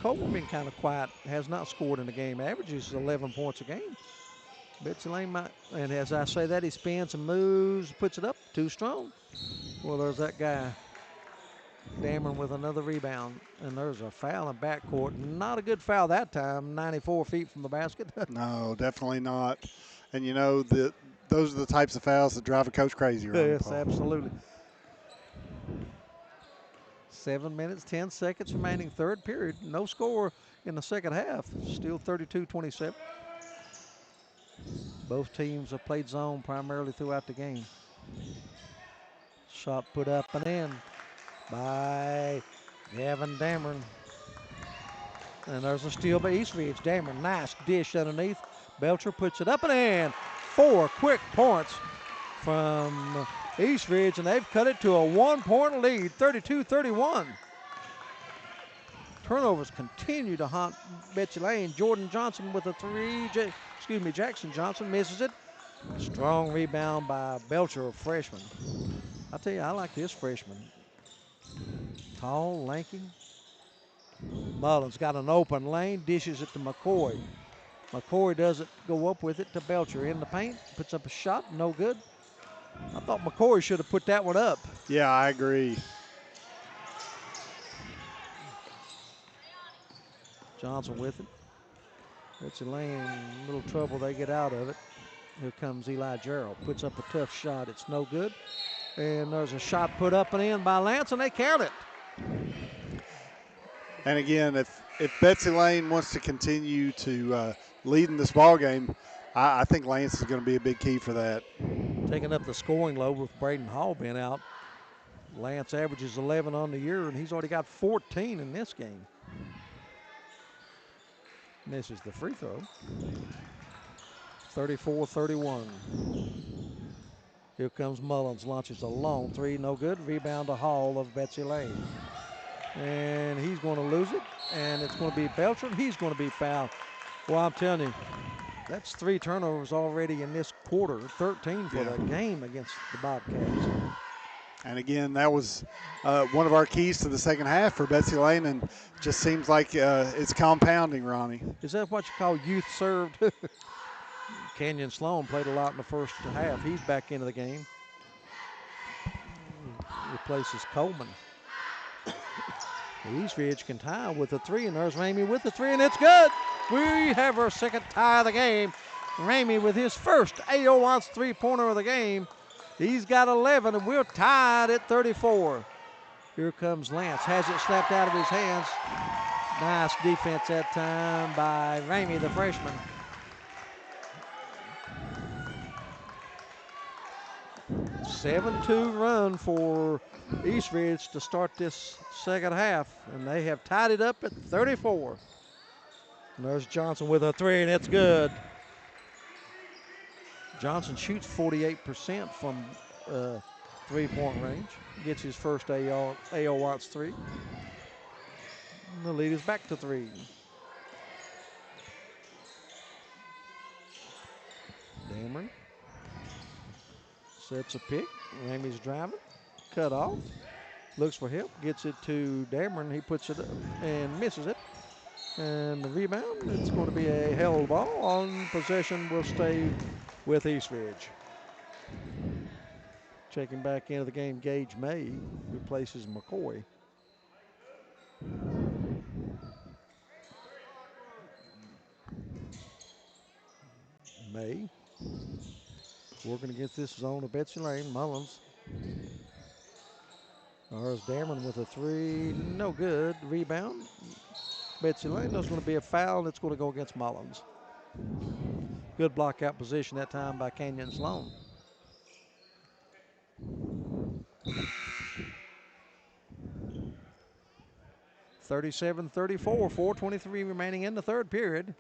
Coleman been kind of quiet, has not scored in the game. Averages 11 points a game. Betsy Layne might, and as I say that, he spins and moves, puts it up, too strong. Well, there's that guy, Dameron, with another rebound, and there's a foul in backcourt. Not a good foul that time, 94 feet from the basket. No, definitely not. And, those are the types of fouls that drive a coach crazy, right? Yes, absolutely. 7 minutes, 10 seconds remaining, 3rd period. No score in the second half. Still 32-27. Both teams have played zone primarily throughout the game. Shot put up and in by Gavin Dameron. And there's a steal by Eastridge. Dameron, nice dish underneath. Belcher puts it up and in. 4 quick points from Eastridge, and they've cut it to a 1-point lead, 32-31. Turnovers continue to haunt Betsy Layne. Jordan Johnson with a 3. Jackson Johnson misses it. Strong rebound by Belcher, a freshman. I tell you, I like this freshman. Tall, lanky. Mullins got an open lane, dishes it to McCoy. McCoy doesn't go up with it to Belcher in the paint, puts up a shot, no good. I thought McCoy should have put that one up. Yeah, I agree. Johnson with it. Betsy Layne in a little trouble, they get out of it. Here comes Eli Gerald, puts up a tough shot, it's no good. And there's a shot put up and in by Lance, and they count it. And again, if Betsy Layne wants to continue to lead in this ball game, I think Lance is going to be a big key for that. Taking up the scoring load with Braden Hall being out. Lance averages 11 on the year, and he's already got 14 in this game. Misses the free throw. 34-31. Here comes Mullins, launches a long three, no good. Rebound to Hall of Betsy Layne. And he's going to lose it, and it's going to be Belcher. He's going to be fouled. Well, I'm telling you, that's 3 turnovers already in this quarter, 13 for the game against the Bobcats. And again, that was one of our keys to the second half for Betsy Layne, and just seems like it's compounding, Ronnie. Is that what you call youth served? Kenyon Sloan played a lot in the first half. He's back into the game. Replaces Coleman. East Ridge can tie with a 3, and there's Ramey with the 3, and it's good. We have our second tie of the game. Ramey with his first A.O. Watts three-pointer of the game. He's got 11, and we're tied at 34. Here comes Lance. Has it slapped out of his hands. Nice defense that time by Ramey, the freshman. A 7-2 run for East Ridge to start this second half, and they have tied it up at 34. And there's Johnson with a 3, and it's good. Johnson shoots 48% from three-point range. Gets his first A.O. Watts 3. And the lead is back to 3. Dameron sets a pick. Ramey's driving. Cut off. Looks for help. Gets it to Dameron. He puts it up and misses it. And the rebound, it's going to be a held ball. On possession will stay with East Ridge. Checking back into the game, Gage May replaces McCoy. May working against this zone of Betsy Layne. Mullins. There's Dameron with a 3. No good. Rebound. Betsy Layne. There's going to be a foul, and it's going to go against Mullins. Good block out position that time by Kenyon Sloan. (37-34), 4:23 remaining in the third period.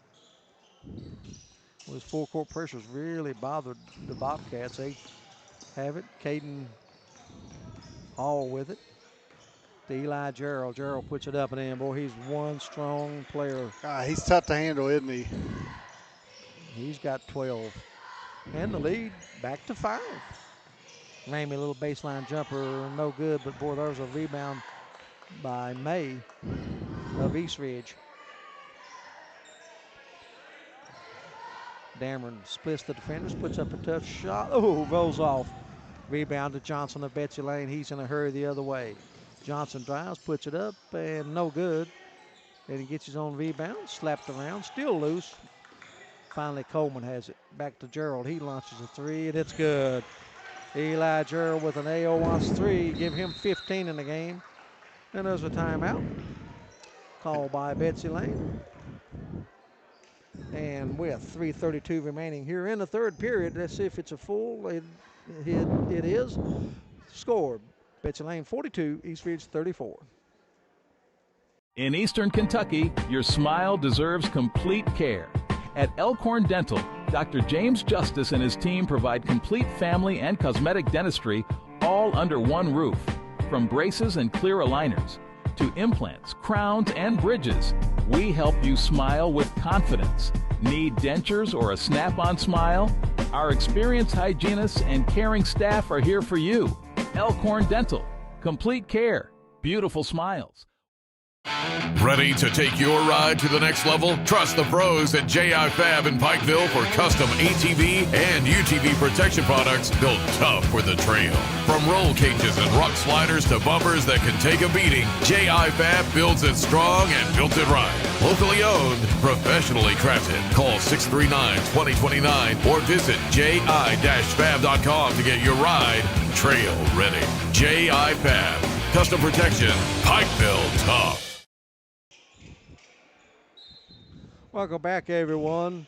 Those full court pressures really bothered the Bobcats. They have it. Caden Hall with it. To Eli Gerald. Gerald puts it up and in. Boy, he's one strong player. He's tough to handle, isn't he? He's got 12. And the lead back to 5. Ramey, a little baseline jumper, no good, but boy, there's a rebound by May of East Ridge. Dameron splits the defenders, puts up a tough shot. Oh, rolls off. Rebound to Johnson of Betsy Layne. He's in a hurry the other way. Johnson drives, puts it up, and no good. And he gets his own rebound, slapped around, still loose. Finally, Coleman has it. Back to Gerald. He launches a 3, and it's good. Eli Gerald with an A.O. Watts 3. Give him 15 in the game. And there's a timeout called by Betsy Layne. And with 3:32 remaining here in the third period, let's see if it's a full. It is. Scored. Betsy Layne 42, East Ridge 34. In Eastern Kentucky, your smile deserves complete care. At Elkhorn Dental, Dr. James Justice and his team provide complete family and cosmetic dentistry all under one roof. From braces and clear aligners to implants, crowns, and bridges, we help you smile with confidence. Need dentures or a snap-on smile? Our experienced hygienists and caring staff are here for you. Elkhorn Dental. Complete care. Beautiful smiles. Ready to take your ride to the next level? Trust the pros at J.I. Fab in Pikeville for custom ATV and UTV protection products built tough for the trail. From roll cages and rock sliders to bumpers that can take a beating, J.I. Fab builds it strong and built it right. Locally owned, professionally crafted. Call 639-2029 or visit ji-fab.com to get your ride trail ready. J.I. Fab. Custom protection. Pikeville tough. Welcome back, everyone.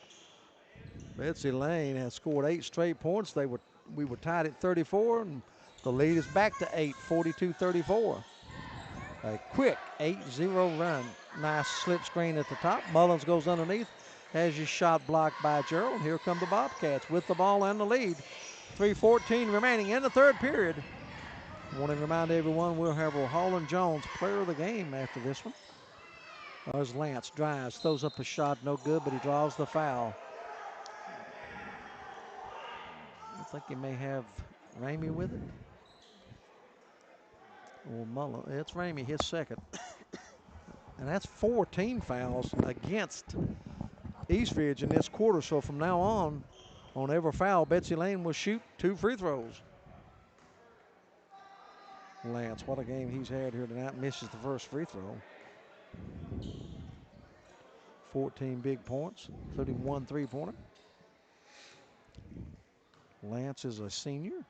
Betsy Layne has scored 8 straight points. We were tied at 34, and the lead is back to 8, 42-34. A quick 8-0 run. Nice slip screen at the top. Mullins goes underneath. Has his shot blocked by Gerald. Here come the Bobcats with the ball and the lead. 3:14 remaining in the third period. I want to remind everyone we'll have Holland Jones, player of the game, after this one. As Lance drives, throws up a shot, no good, but he draws the foul. I think he may have Ramey with it. Or Mullen. It's Ramey, his second. And that's 14 fouls against Eastridge in this quarter. So from now on every foul, Betsy Layne will shoot 2 free throws. Lance, what a game he's had here tonight. Misses the first free throw. 14 big points, 31 three-pointer. Lance is a senior.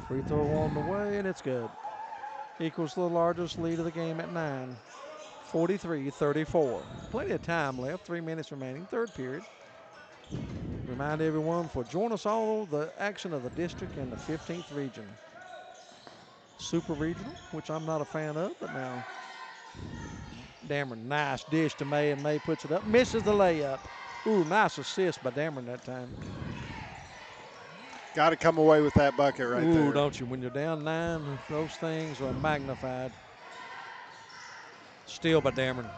Free throw on the way, and it's good. Equals the largest lead of the game at 9. 43-34. Plenty of time left, 3 minutes remaining, third period. Remind everyone for join us all the action of the district and the 15th region. Super regional, which I'm not a fan of, but now Dameron, nice dish to May, and May puts it up, misses the layup. Ooh, nice assist by Dameron that time. Got to come away with that bucket right there. Ooh, don't you? When you're down 9, those things are magnified. Steal by Dameron.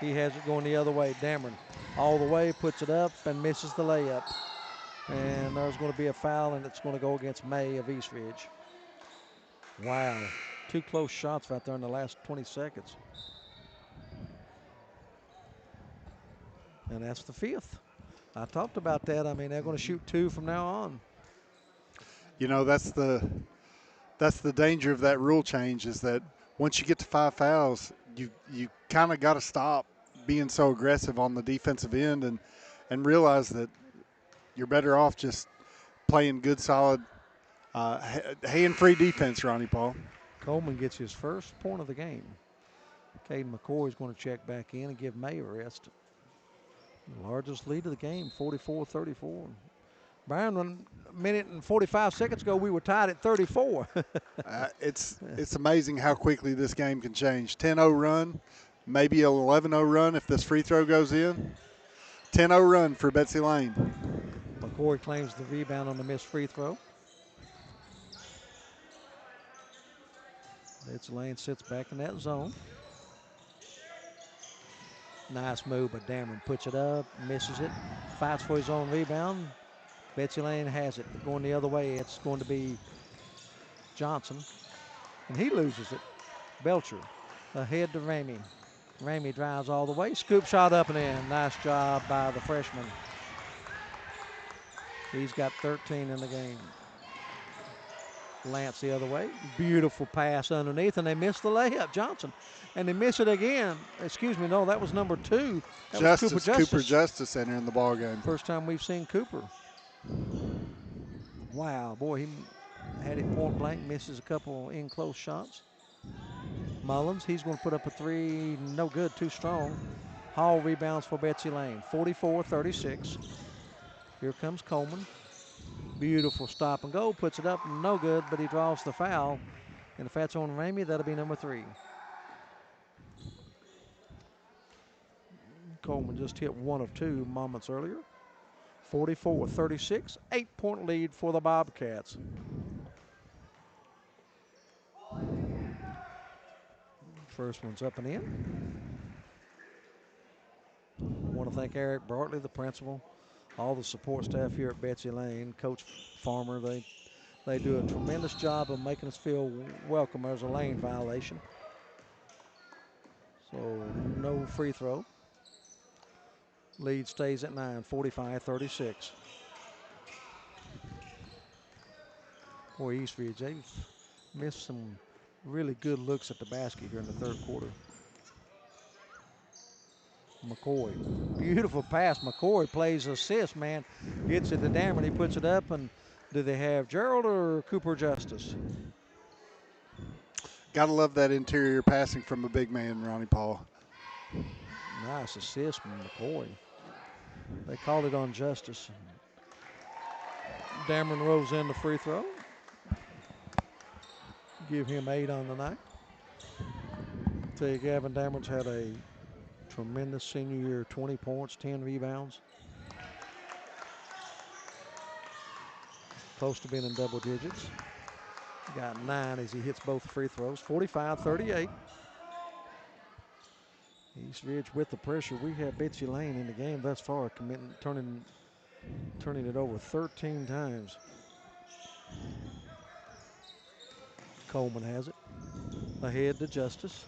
He has it going the other way. Dameron all the way, puts it up, and misses the layup. And there's going to be a foul, and it's going to go against May of Eastridge. Wow, 2 close shots right there in the last 20 seconds. And that's the 5th. I talked about that. I mean, they're going to shoot 2 from now on. You know, that's the danger of that rule change, is that once you get to 5 fouls, you kind of got to stop being so aggressive on the defensive end and realize that you're better off just playing good, solid, hand-free defense, Ronnie Paul. Coleman gets his first point of the game. Caden McCoy is going to check back in and give May a rest. The largest lead of the game, 44-34. Byron, 1 minute and 45 seconds ago, we were tied at 34. It's amazing how quickly this game can change. 10-0 run, maybe an 11-0 run if this free throw goes in. 10-0 run for Betsy Layne. McCoy claims the rebound on the missed free throw. Betsy Layne sits back in that zone. Nice move, but Dameron puts it up, misses it, fights for his own rebound. Betsy Layne has it. Going the other way, it's going to be Johnson, and he loses it. Belcher ahead to Ramey. Ramey drives all the way, scoop shot up and in. Nice job by the freshman. He's got 13 in the game. Lance the other way. Beautiful pass underneath, and they miss the layup, Johnson. And they miss it again. Excuse me, no, that was number 2. That was Cooper Justice entering the ball game. First time we've seen Cooper. Wow, boy, he had it point blank, misses a couple in close shots. Mullins, he's going to put up a 3, no good, too strong. Hall rebounds for Betsy Layne, 44-36. Here comes Coleman. Beautiful stop and go, puts it up, no good, but he draws the foul. And if that's on Ramey, that'll be number 3. Coleman just hit 1 of 2 moments earlier. 44-36, 8-point lead for the Bobcats. First one's up and in. want to thank Eric Bartley, the principal, all the support staff here at Betsy Layne, Coach Farmer. They do a tremendous job of making us feel welcome. There's a lane violation. So no free throw. Lead stays at 9, 45-36. Boy, Eastridge, they've missed some really good looks at the basket here in the third quarter. McCoy, beautiful pass. McCoy plays assist, man. Gets it to Dameron, he puts it up, and do they have Gerald or Cooper Justice? Gotta love that interior passing from a big man, Ronnie Paul. Nice assist from McCoy. They called it on Justice. Dameron rolls in the free throw. Give him 8 on the night. Tell you, Gavin Dameron's had a tremendous senior year, 20 points, 10 rebounds. Close to being in double digits. Got 9 as he hits both free throws. 45-38. Eastridge with the pressure. We have Betsy Layne in the game thus far, turning it over 13 times. Coleman has it. Ahead to Justice.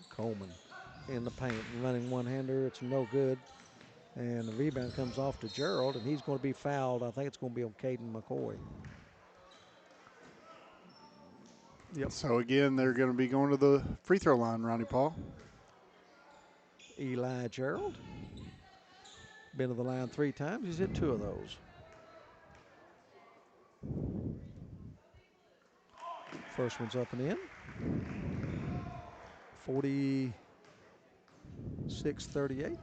Coleman in the paint, running one-hander. It's no good. And the rebound comes off to Gerald, and he's going to be fouled. I think it's going to be on Caden McCoy. Yep. So again, they're going to be going to the free throw line, Ronnie Paul. Eli Gerald. Been to the line 3 times. He's hit 2 of those. First one's up and in. 46-38.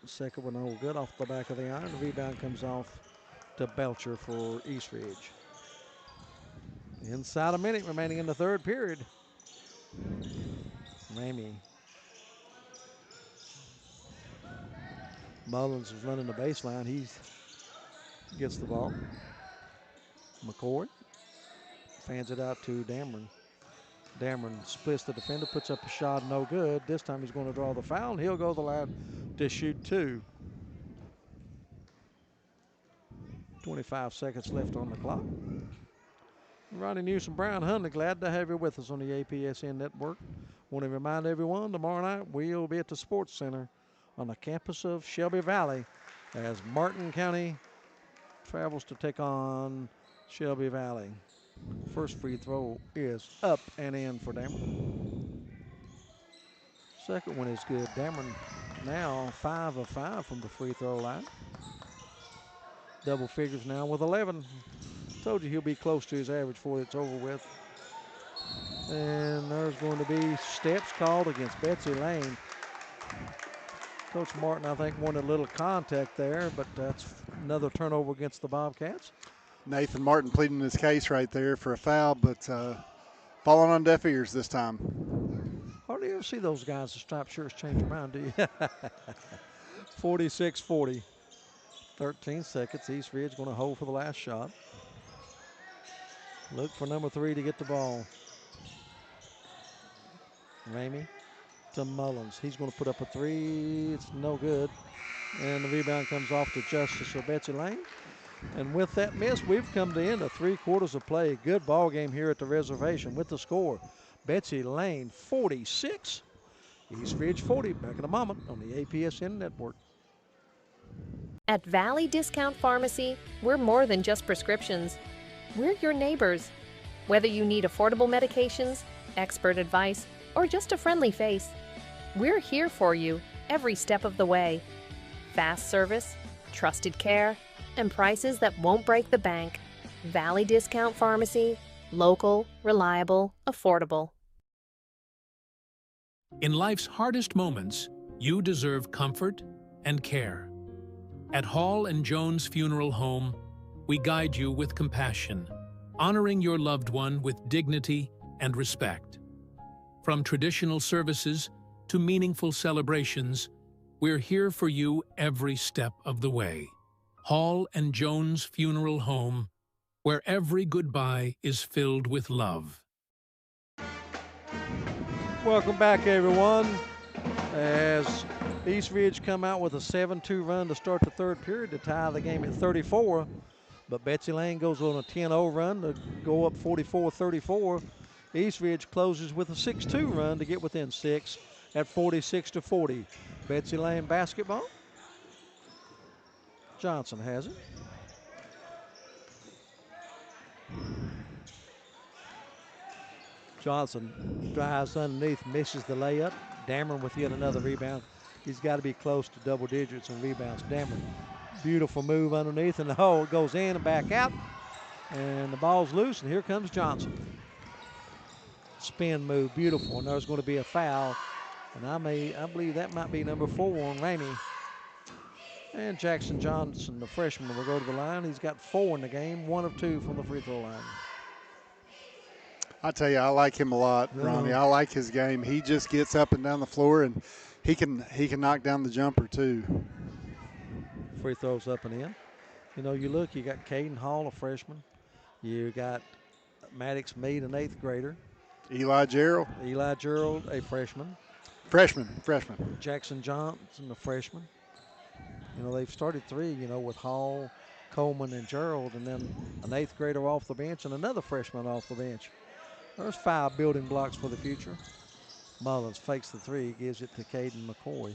Second one no good off the back of the iron. The rebound comes off to Belcher for Eastridge. Inside a minute remaining in the third period. Ramey. Mullins is running the baseline. He gets the ball. McCoy fans it out to Dameron. Dameron splits the defender, puts up a shot, no good. This time he's going to draw the foul, and he'll go to the line to shoot 2. 25 seconds left on the clock. Ronnie Newsom, Brown Hundley, glad to have you with us on the APSN Network. Want to remind everyone, tomorrow night we'll be at the Sports Center on the campus of Shelby Valley as Martin County travels to take on Shelby Valley. First free throw is up and in for Dameron. Second one is good. Dameron now 5 of 5 from the free throw line. Double figures now with 11. Told you he'll be close to his average before it's over with. And there's going to be steps called against Betsy Layne. Coach Martin, I think, wanted a little contact there, but that's another turnover against the Bobcats. Nathan Martin pleading his case right there for a foul, but falling on deaf ears this time. Hardly ever see those guys in striped shirts change their mind, do you? 46-40. 13 seconds. Eastridge going to hold for the last shot. Look for number 3 to get the ball. Ramey to Mullins. He's going to put up a 3. It's no good. And the rebound comes off to Justice for Betsy Layne. And with that miss, we've come to the end of 3 quarters of play. Good ball game here at the reservation with the score. Betsy Layne 46, Eastridge 40. Back in a moment on the APSN Network. At Valley Discount Pharmacy, we're more than just prescriptions. We're your neighbors. Whether you need affordable medications, expert advice, or just a friendly face, we're here for you every step of the way. Fast service, trusted care, and prices that won't break the bank. Valley Discount Pharmacy, local, reliable, affordable. In life's hardest moments, you deserve comfort and care. At Hall and Jones Funeral Home, we guide you with compassion, honoring your loved one with dignity and respect. From traditional services to meaningful celebrations, we're here for you every step of the way. Hall and Jones Funeral Home, where every goodbye is filled with love. Welcome back, everyone. As East Ridge come out with a 7-2 run to start the third period to tie the game at 34. But Betsy Layne goes on a 10-0 run to go up 44-34. East Ridge closes with a 6-2 run to get within 6 at 46-40. Betsy Layne basketball. Johnson has it. Johnson drives underneath, misses the layup. Dameron with yet another rebound. He's got to be close to double digits in rebounds. Dameron, beautiful move underneath, and the hole goes in and back out. And the ball's loose, and here comes Johnson. Spin move, beautiful, and there's going to be a foul. And I believe that might be number 4 on Ramey. And Jackson Johnson, the freshman, will go to the line. He's got 4 in the game, 1 of 2 from the free throw line. I tell you, I like him a lot, Ronnie. I like his game. He just gets up and down the floor, and he can knock down the jumper too. Free throws up and in. You know, you look, you got Caden Hall, a freshman. You got Maddox Meade, an 8th grader. Eli Gerald, a freshman. Freshman. Jackson Johnson, a freshman. You know, they've started 3, you know, with Hall, Coleman, and Gerald, and then an 8th grader off the bench and another freshman off the bench. There's 5 building blocks for the future. Mullins fakes the 3, gives it to Caden McCoy.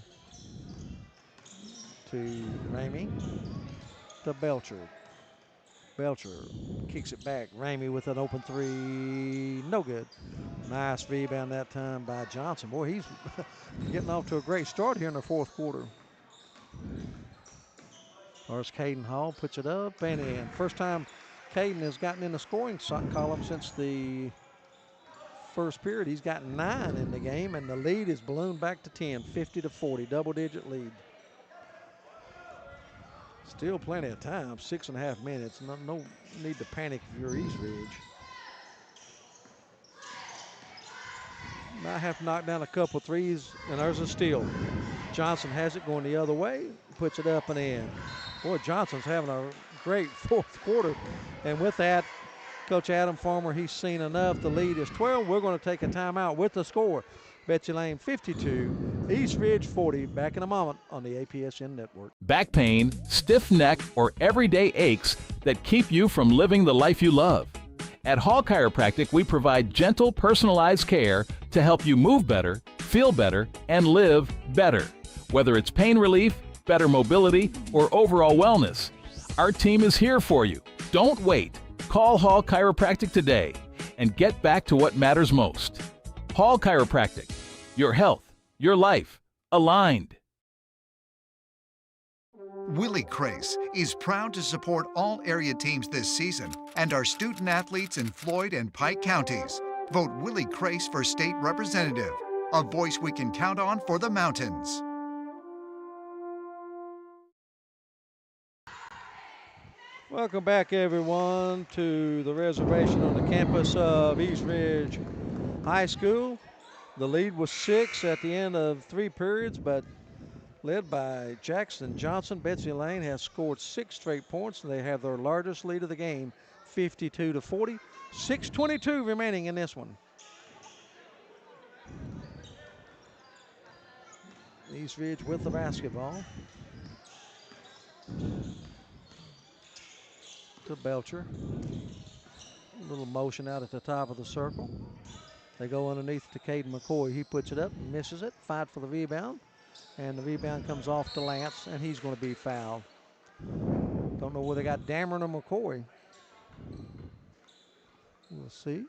To Ramey. To Belcher. Belcher kicks it back. Ramey with an open 3. No good. Nice rebound that time by Johnson. Boy, he's getting off to a great start here in the fourth quarter. There's Caden Hall, puts it up and in. First time Caden has gotten in the scoring column since the first period. He's got 9 in the game, and the lead is ballooned back to 10, 50-40, double-digit lead. Still plenty of time, 6.5 minutes. No need to panic if you're East Ridge. Might have to knock down a couple threes, and there's a steal. Johnson has it going the other way, puts it up and in. Boy, Johnson's having a great fourth quarter, and with that, Coach Adam Farmer, he's seen enough. The lead is 12. We're going to take a timeout with the score. Betsy Layne 52, East Ridge 40. Back in a moment on the APSN Network. Back pain, stiff neck, or everyday aches that keep you from living the life you love. At Hall Chiropractic, we provide gentle, personalized care to help you move better, feel better, and live better. Whether it's pain relief, better mobility, or overall wellness, our team is here for you. Don't wait. Call Hall Chiropractic today and get back to what matters most. Hall Chiropractic, your health, your life, aligned. Willie Crace is proud to support all area teams this season and our student athletes in Floyd and Pike counties. Vote Willie Crace for state representative, a voice we can count on for the mountains. Welcome back, everyone, to the reservation on the campus of East Ridge High School. The lead was 6 at the end of 3 periods, but led by Jackson Johnson, Betsy Layne has scored 6 straight points, and they have their largest lead of the game, 52-40. 6:22 remaining in this one. East Ridge with the basketball. To Belcher. A little motion out at the top of the circle. They go underneath to Caden McCoy. He puts it up, misses it, fight for the rebound. And the rebound comes off to Lance, and he's going to be fouled. Don't know whether they got Dameron or McCoy. We'll see.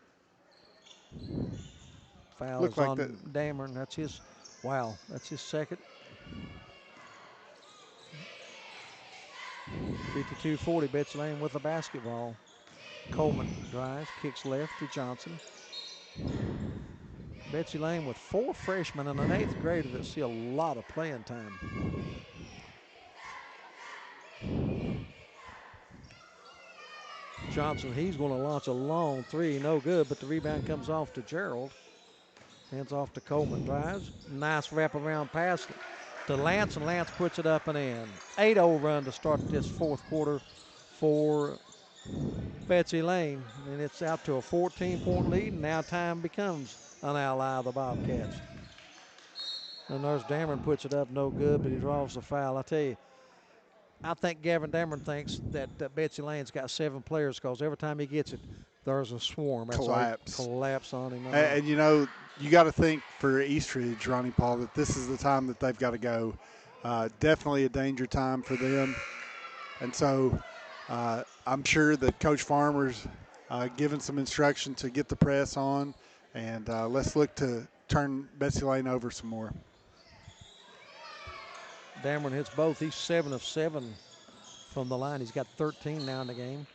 Foul is on Dameron. That's his, wow, that's his second. 52-40, Betsy Layne with the basketball. Coleman drives, kicks left to Johnson. Betsy Layne with 4 freshmen and an 8th grader that see a lot of playing time. Johnson, he's going to launch a long 3, no good, but the rebound comes off to Gerald. Hands off to Coleman, drives. Nice wraparound pass to Lance, and Lance puts it up and in. 8-0 run to start this fourth quarter for Betsy Layne, and it's out to a 14-point lead, and now time becomes an ally of the Bobcats. And there's Dameron, puts it up, no good, but he draws the foul. I tell you, I think Gavin Dameron thinks that Betsy Layne's got 7 players because every time he gets it, there's a swarm. That's collapse on him. And you know, you got to think for Eastridge, Ronnie Paul, that this is the time that they've got to go. Definitely a danger time for them. And so I'm sure that Coach Farmer's given some instruction to get the press on, and let's look to turn Betsy Layne over some more. Dameron hits both. He's 7 of 7 from the line. He's got 13 now in the game,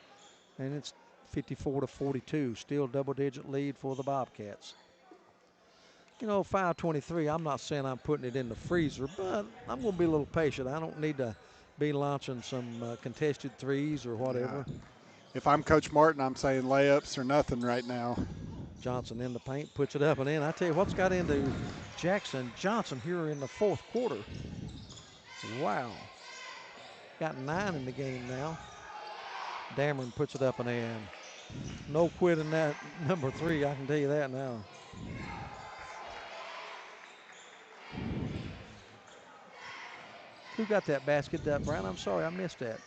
and it's 54-42. Still double-digit lead for the Bobcats. You know, 5:23, I'm not saying I'm putting it in the freezer, but I'm going to be a little patient. I don't need to be launching some contested threes or whatever. Yeah. If I'm Coach Martin, I'm saying layups or nothing right now. Johnson in the paint, puts it up and in. I tell you what's got into Jackson Johnson here in the fourth quarter. Wow. Got 9 in the game now. Dameron puts it up and in. No quitting that number 3, I can tell you that now. Who got that basket, Brown? I'm sorry, I missed that.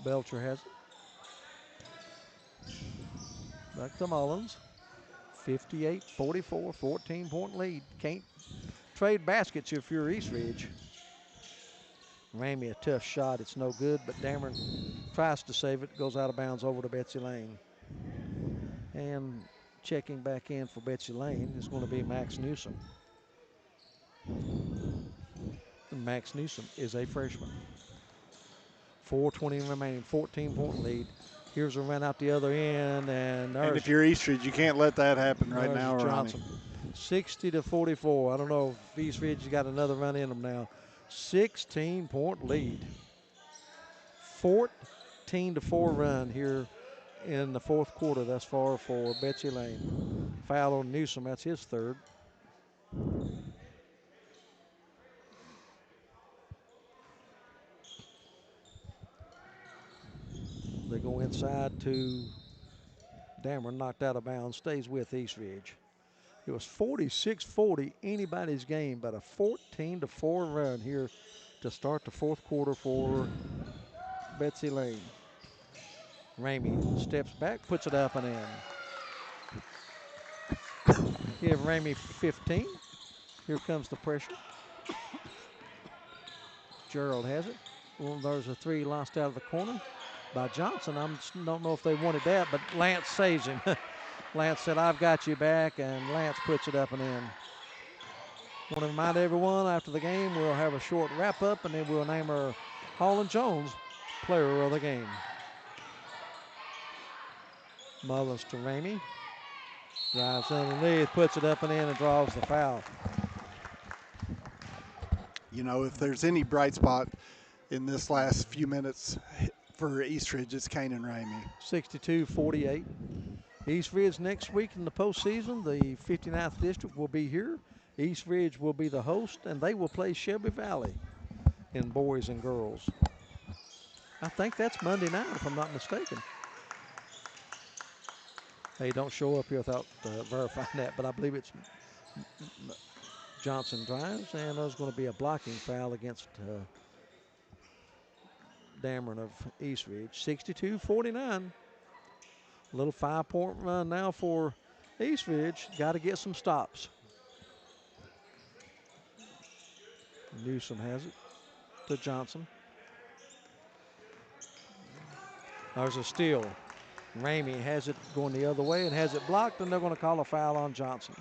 Belcher has it. Back to Mullins. 58-44, 14-point lead. Can't trade baskets if you're Eastridge. Ramey, a tough shot. It's no good, but Dameron tries to save it. Goes out of bounds over to Betsy Layne. And checking back in for Betsy Layne is going to be Max Newsom. And Max Newsom is a freshman. 4:20 remaining, 14-point lead. Here's a run out the other end, and if you're Eastridge, you can't let that happen right now, Johnson. 60-44. I don't know if Eastridge has got another run in them now. 16-point lead. 14-4 run here in the fourth quarter thus far for Betsy Layne. Foul on Newsom, that's his third. They go inside to Dameron, knocked out of bounds, stays with Eastridge. It was 46-40, anybody's game, but a 14-4 run here to start the fourth quarter for Betsy Layne. Ramey steps back, puts it up and in. Give Ramey 15. Here comes the pressure. Gerald has it. Well, there's a 3 lost out of the corner by Johnson. I don't know if they wanted that, but Lance saves him. Lance said, I've got you back, and Lance puts it up and in. Want to remind everyone, after the game, we'll have a short wrap-up, and then we'll name our Holland Jones player of the game. Mullins to Ramey. Drives underneath, puts it up and in, and draws the foul. You know, if there's any bright spot in this last few minutes for Eastridge, it's Kanan Ramey. 62-48. Eastridge next week in the postseason. The 59th district will be here. Eastridge will be the host, and they will play Shelby Valley in boys and girls. I think that's Monday night, if I'm not mistaken. Hey, don't show up here without verifying that, but I believe it's Johnson drives, and there's going to be a blocking foul against Dameron of Eastridge. 62-49. A little 5-point run now for Eastridge. Got to get some stops. Newsom has it to Johnson. There's a steal. Ramey has it going the other way and has it blocked, and they're going to call a foul on Johnson.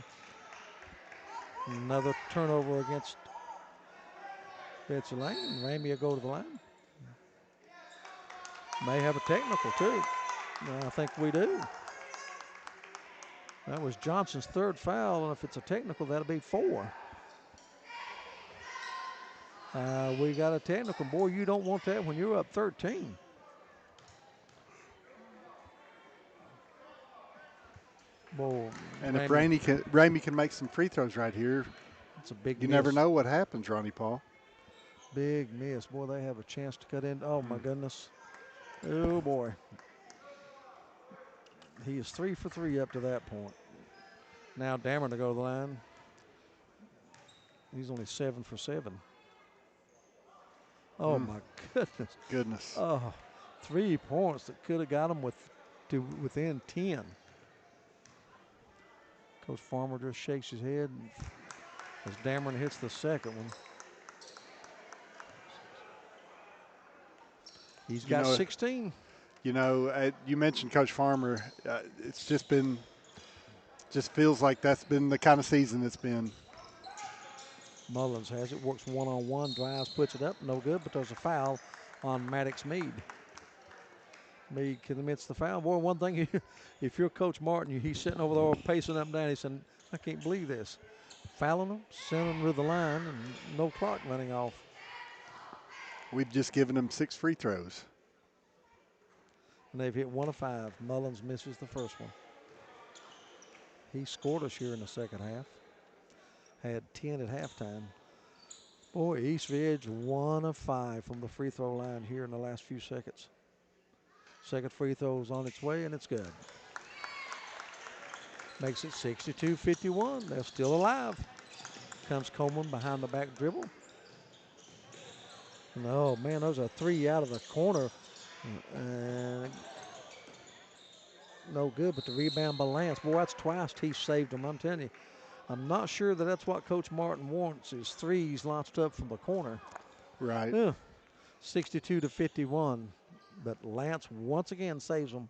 Another turnover against Betsy Layne. Ramey will go to the line. May have a technical, too. I think we do. That was Johnson's third foul, and if it's a technical, that'll be 4. We got a technical. Boy, you don't want that when you're up 13. Boy, and if Ramey can make some free throws right here, it's a big you miss. never know what happens, Ronnie Paul. Big miss. Boy, they have a chance to cut in. Oh, my goodness. Oh, boy. He is 3 for 3 up to that point. Now Dameron to go to the line. He's only 7 for 7. Oh, my goodness. Oh, 3 points that could have got him within 10. Coach Farmer just shakes his head as Dameron hits the second one. He's got 16. You know, you mentioned Coach Farmer. It's just feels like that's been the kind of season it's been. Mullins has it, works one-on-one, drives, puts it up, no good, but there's a foul on Maddox Mead. Mead commits the foul. Boy, one thing, if you're Coach Martin, he's sitting over there pacing up and down. He said, I can't believe this. Fouling them, sending them to the line, and no clock running off. We've just given them 6 free throws. And they've hit 1 of 5. Mullins misses the first one. He scored us here in the second half. Had 10 at halftime. Boy, East Ridge 1 of 5 from the free throw line here in the last few seconds. Second free throw's on its way, and it's good. Makes it 62-51. They're still alive. Comes Coleman behind the back dribble. And oh, man, those are 3 out of the corner. And no good, but the rebound by Lance. Boy, that's twice he saved them, I'm telling you. I'm not sure that that's what Coach Martin wants, is threes launched up from the corner. Right. 62-51. But Lance once again saves them.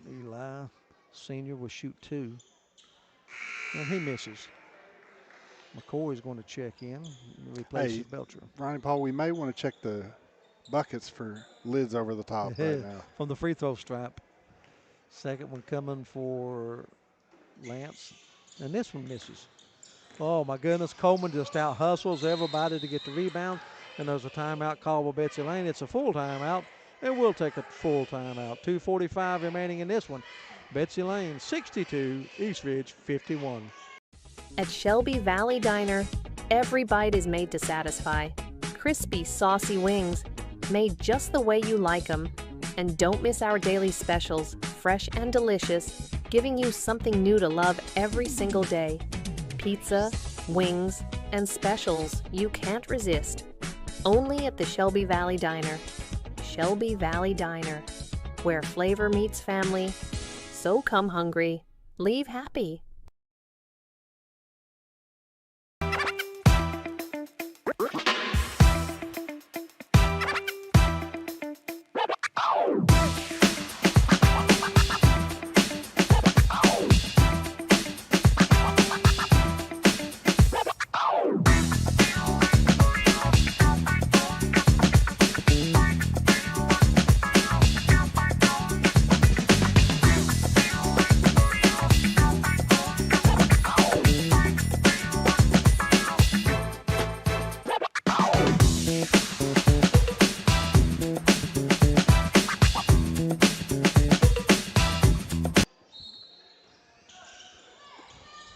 Eli, senior, will shoot 2. And he misses. McCoy's going to check in. Replaces Belcher. Ronnie Paul, we may want to check the buckets for lids over the top right now. From the free throw stripe. Second one coming for Lance. And this one misses. Oh, my goodness. Coleman just out-hustles everybody to get the rebound. And there's a timeout call by Betsy Layne. It's a full timeout. And we'll take a full timeout. 2:45 remaining in this one. Betsy Layne, 62. East Ridge, 51. At Shelby Valley Diner, every bite is made to satisfy. Crispy, saucy wings, made just the way you like them. And don't miss our daily specials, fresh and delicious, giving you something new to love every single day. Pizza, wings, and specials you can't resist. Only at the Shelby Valley Diner. Shelby Valley Diner, where flavor meets family. So come hungry, leave happy.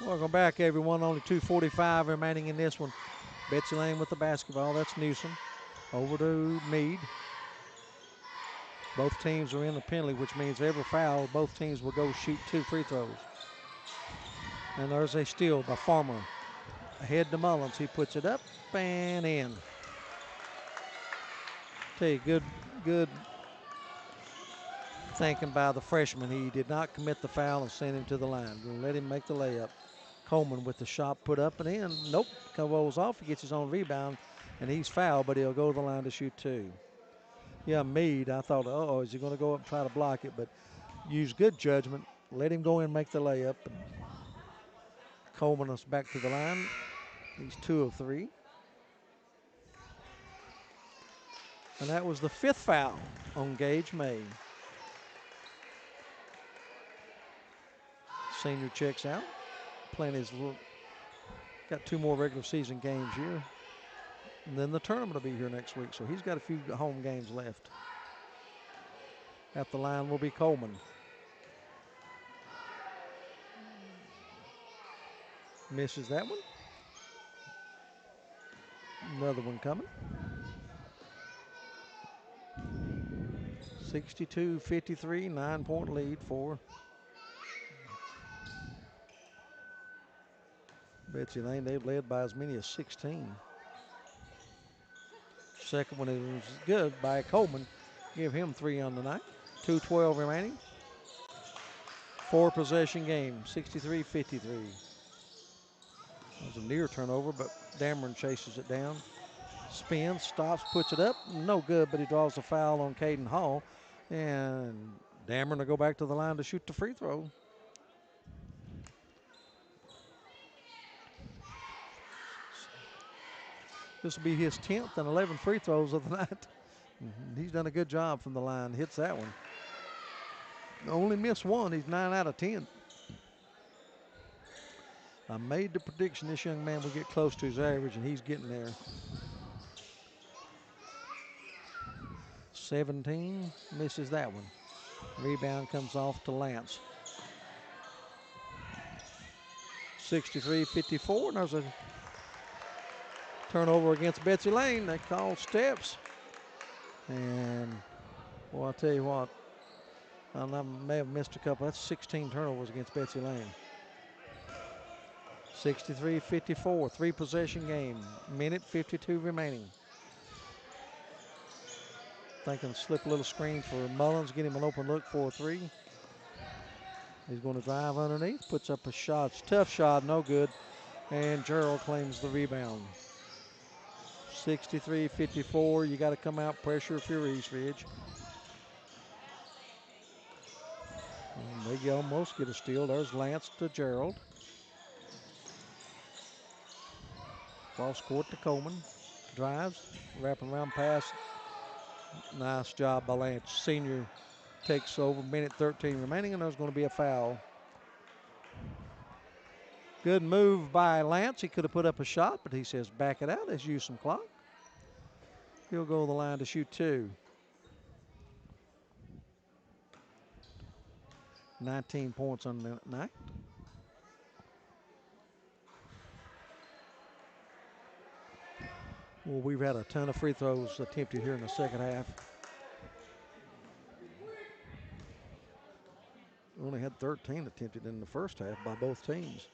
Welcome back, everyone. Only 2:45 remaining in this one. Betsy Layne with the basketball. That's Newsom. Over to Mead. Both teams are in the penalty, which means every foul, both teams will go shoot 2 free throws. And there's a steal by Farmer. Ahead to Mullins. He puts it up and in. Tell you, good thinking by the freshman. He did not commit the foul and send him to the line. Let him make the layup. Coleman with the shot put up and in. Nope, rolls off. He gets his own rebound, and he's fouled, but he'll go to the line to shoot 2. Yeah, Mead, I thought, uh-oh, is he going to go up and try to block it? But use good judgment. Let him go in and make the layup. And Coleman is back to the line. He's 2 of 3. And that was the 5th foul on Gage May. Senior checks out. Playing his, got 2 more regular season games here. And then the tournament will be here next week, so he's got a few home games left. At the line will be Coleman. Misses that one. Another one coming. 62-53, 9-point lead for Betsy Layne. They've led by as many as 16. Second one is good by Coleman. Give him 3 on the night. 2:12 remaining. 4-possession game, 63-53. That was a near turnover, but Dameron chases it down. Spins, stops, puts it up. No good, but he draws a foul on Caden Hall. And Dameron will go back to the line to shoot the free throw. This will be his 10th and 11th free throws of the night. He's done a good job from the line. Hits that one. Only missed one. He's 9 out of 10. I made the prediction this young man will get close to his average, and he's getting there. 17, misses that one. Rebound comes off to Lance. 63-54, and there's a turnover against Betsy Layne. They call steps. And, well, I'll tell you what, I may have missed a couple. That's 16 turnovers against Betsy Layne. 63-54, 3-possession game. Minute 52 remaining. Thinking slip a little screen for Mullins, get him an open look for a 3. He's going to drive underneath, puts up a shot. It's a tough shot, no good. And Gerald claims the rebound. 63-54, you got to come out pressure if you're East Ridge. And they almost get a steal. There's Lance to Gerald. Cross court to Coleman. Drives, wrapping around pass. Nice job by Lance. Senior takes over. Minute 13 remaining, and there's going to be a foul. Good move by Lance. He could have put up a shot, but he says back it out. Let's use some clock. He'll go to the line to shoot 2. 19 points on the night. Well, we've had a ton of free throws attempted here in the second half. We only had 13 attempted in the first half by both teams.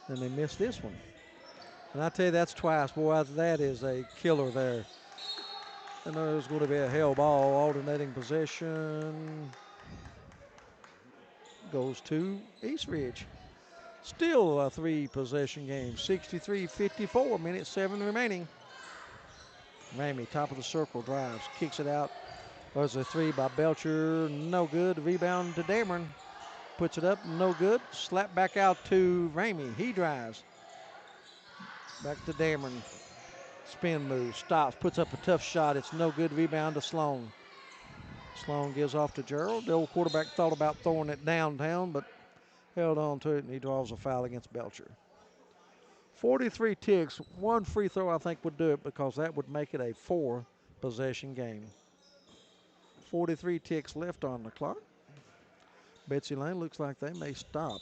And they missed this one. And I tell you, that's twice. Boy, that is a killer there. And there's going to be a hell ball. Alternating possession goes to East Ridge. Still a 3-possession game. 63-54, minute 7 remaining. Ramey, top of the circle, drives, kicks it out. There's a 3 by Belcher, no good. Rebound to Dameron, puts it up, no good. Slap back out to Ramey, he drives. Back to Dameron, spin move, stops, puts up a tough shot. It's no good. Rebound to Sloan. Sloan gives off to Gerald. The old quarterback thought about throwing it downtown, but held on to it, and he draws a foul against Belcher. 43 ticks, 1 free throw I think would do it, because that would make it a 4-possession game. 43 ticks left on the clock. Betsy Layne looks like they may stop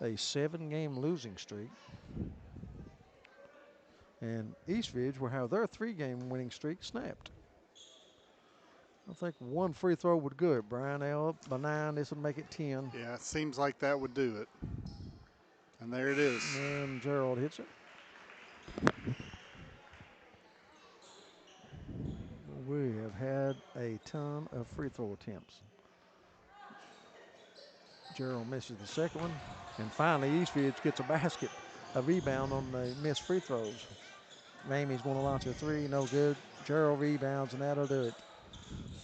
a 7-game losing streak. And East Ridge will have their 3-game winning streak snapped. I think 1 free throw would do it. Brian L up by 9. This would make it 10. Yeah, it seems like that would do it. And there it is. And Gerald hits it. We have had a ton of free throw attempts. Gerald misses the second one. And finally, East Ridge gets a basket, a rebound on the missed free throws. Ramey's going to launch a 3, no good. Gerald rebounds, and that'll do it.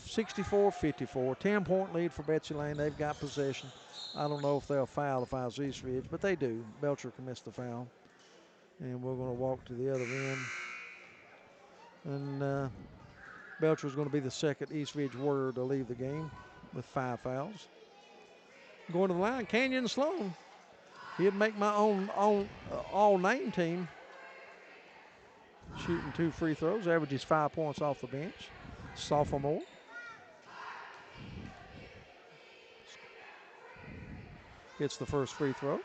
64-54, 10-point lead for Betsy Layne. They've got possession. I don't know if they'll foul if I was East Ridge, but they do. Belcher commits the foul. And we're going to walk to the other end. And Belcher's going to be the second East Ridge Warrior to leave the game with 5 fouls. Going to the line, Canyon Sloan. He'd make my own all-name team. Shooting 2 free throws, averages 5 points off the bench. Sophomore. Hits the first free throw.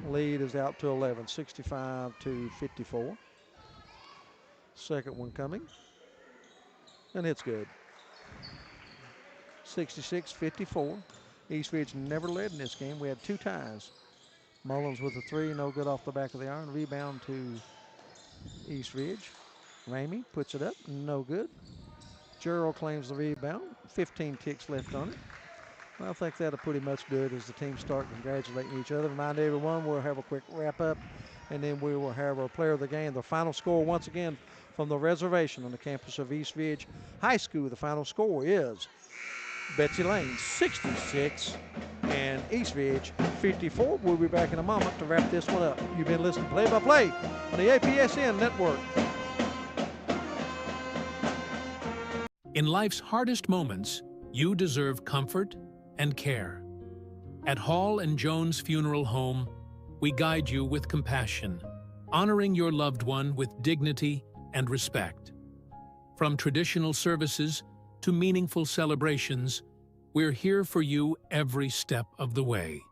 Lead is out to 11, 65-54. Second one coming, and it's good. 66-54. East Ridge never led in this game. We had 2 ties. Mullins with a 3, no good off the back of the iron. Rebound to East Ridge. Ramey puts it up, no good. Gerald claims the rebound. 15 ticks left on it. I think that'll pretty much do it as the teams start congratulating each other. Remind everyone, we'll have a quick wrap up, and then we will have our player of the game. The final score, once again, from the reservation on the campus of East Ridge High School. The final score is Betsy Layne 66 and East Ridge 54. We'll be back in a moment to wrap this one up. You've been listening to Play by Play on the APSN Network. In life's hardest moments, you deserve comfort and care. At Hall and Jones Funeral Home, we guide you with compassion, honoring your loved one with dignity and respect. From traditional services to meaningful celebrations, we're here for you every step of the way.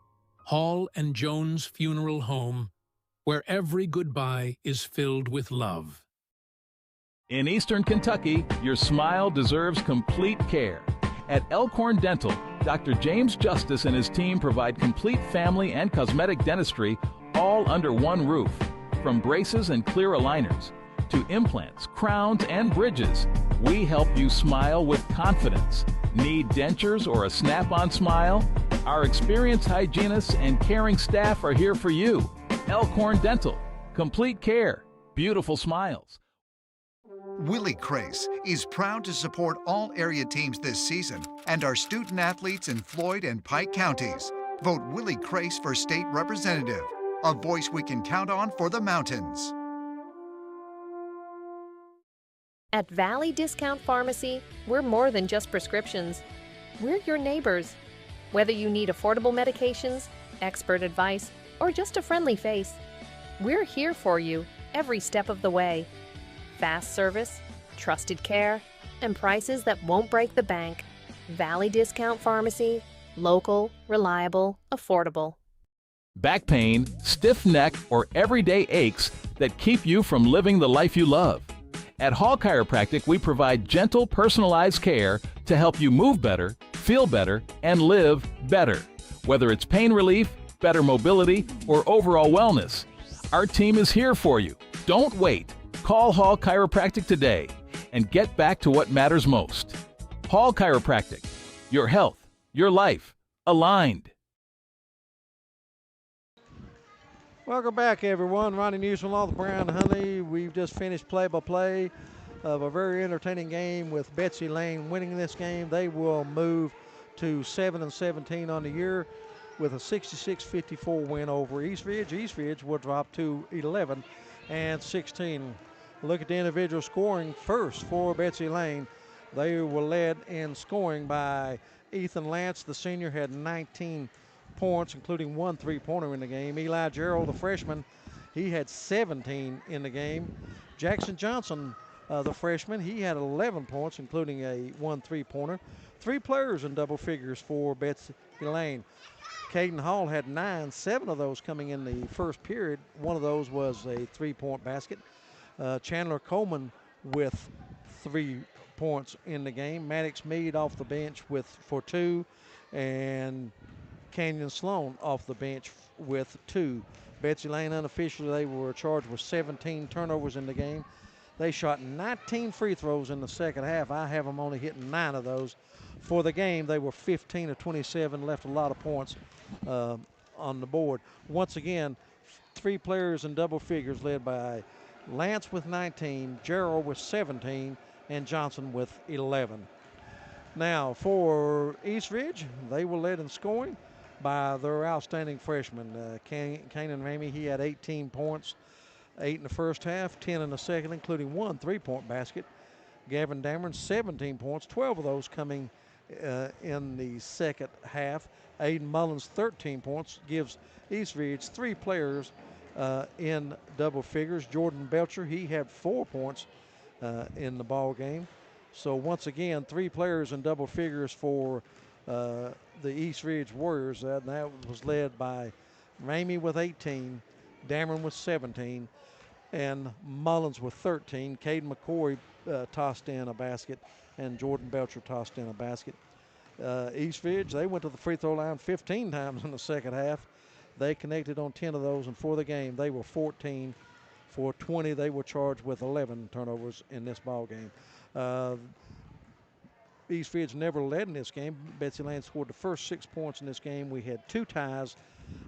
Hall and Jones Funeral Home, where every goodbye is filled with love. In Eastern Kentucky, your smile deserves complete care. At Elkhorn Dental, Dr. James Justice and his team provide complete family and cosmetic dentistry all under one roof. From braces and clear aligners to implants, crowns, and bridges, we help you smile with confidence. Need dentures or a snap-on smile? Our experienced hygienists and caring staff are here for you. Elkhorn Dental, complete care, beautiful smiles. Willie Crace is proud to support all area teams this season and our student athletes in Floyd and Pike counties. Vote Willie Crace for state representative, a voice we can count on for the mountains. At Valley Discount Pharmacy, we're more than just prescriptions. We're your neighbors. Whether you need affordable medications, expert advice, or just a friendly face, we're here for you every step of the way. Fast service, trusted care, and prices that won't break the bank. Valley Discount Pharmacy, local, reliable, affordable. Back pain, stiff neck, or everyday aches that keep you from living the life you love. At Hall Chiropractic, we provide gentle, personalized care to help you move better, feel better, and live better. Whether it's pain relief, better mobility, or overall wellness, our team is here for you. Don't wait. Call Hall Chiropractic today and get back to what matters most. Hall Chiropractic, your health, your life, aligned. Welcome back, everyone. Ronnie Newsom, all the Brown Honey. We've just finished play-by-play of a very entertaining game with Betsy Layne winning this game. They will move to 7-17 on the year with a 66-54 win over East Ridge. East Ridge will drop to 11-16. Look at the individual scoring first for Betsy Layne. They were led in scoring by Ethan Lance. The senior had 19 points, including 1 3-pointer in the game. Eli Gerald, the freshman, he had 17 in the game. Jackson Johnson, the freshman, he had 11 points, including a 1 3-pointer. 3 players in double figures for Betsy Layne. Caden Hall had 9, 7 of those coming in the first period. One of those was a 3-point basket. Chandler Coleman with 3 points in the game. Maddox Mead off the bench for 2, and Canyon Sloan off the bench with 2. Betsy Layne, unofficially, they were charged with 17 turnovers in the game. They shot 19 free throws in the second half. I have them only hitting 9 of those. For the game, they were 15 of 27, left a lot of points on the board. Once again, 3 players in double figures led by Lance with 19, Gerald with 17, and Johnson with 11. Now, for East Ridge, they were led in scoring by their outstanding freshman, Kanan Ramey. He had 18 points, 8 in the first half, 10 in the second, including 1 3-point basket. Gavin Dameron, 17 points, 12 of those coming in the second half. Aiden Mullins, 13 points, gives East Ridge 3 players in double figures. Jordan Belcher, he had 4 points in the ball game. So once again, 3 players in double figures for the East Ridge Warriors, and that was led by Ramey with 18, Dameron with 17, and Mullins with 13. Caden McCoy tossed in a basket, and Jordan Belcher tossed in a basket. East Ridge, they went to the free throw line 15 times in the second half. They connected on 10 of those, and for the game, they were 14 for 20. They were charged with 11 turnovers in this ball game. East Ridge never led in this game. Betsy Layne scored the first 6 points in this game. We had 2 ties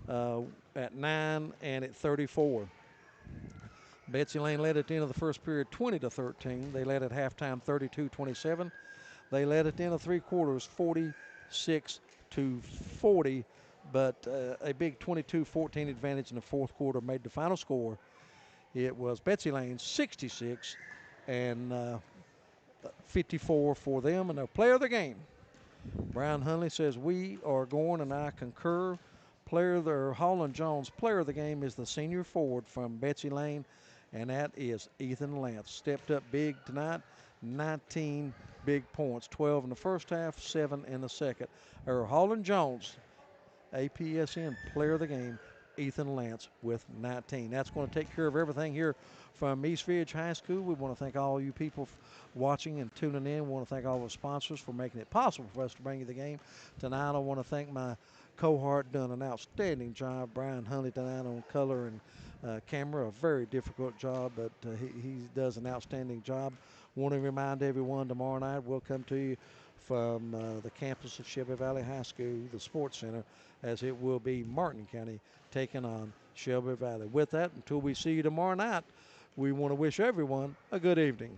at 9 and at 34. Betsy Layne led at the end of the first period 20-13. They led at halftime 32-27. They led at the end of 3 quarters 46-40, but a big 22-14 advantage in the fourth quarter made the final score. It was Betsy Layne 66 and 54 for them, and their player of the game. Brian Hunley says we are going, and I concur. Holland Jones player of the game is the senior forward from Betsy Layne, and that is Ethan Lance. Stepped up big tonight, 19 big points, 12 in the first half, 7 in the second. Holland Jones, APSN player of the game, Ethan Lance with 19. That's going to take care of everything here from East Ridge High School. We want to thank all you people watching and tuning in. We want to thank all the sponsors for making it possible for us to bring you the game tonight. I want to thank my cohort, done an outstanding job. Brian Hunley tonight on color and camera, a very difficult job, but he does an outstanding job. Want to remind everyone tomorrow night we'll come to you from the campus of Shelby Valley High School, the Sports Center, as it will be Martin County taking on Shelby Valley. With that, until we see you tomorrow night, we want to wish everyone a good evening.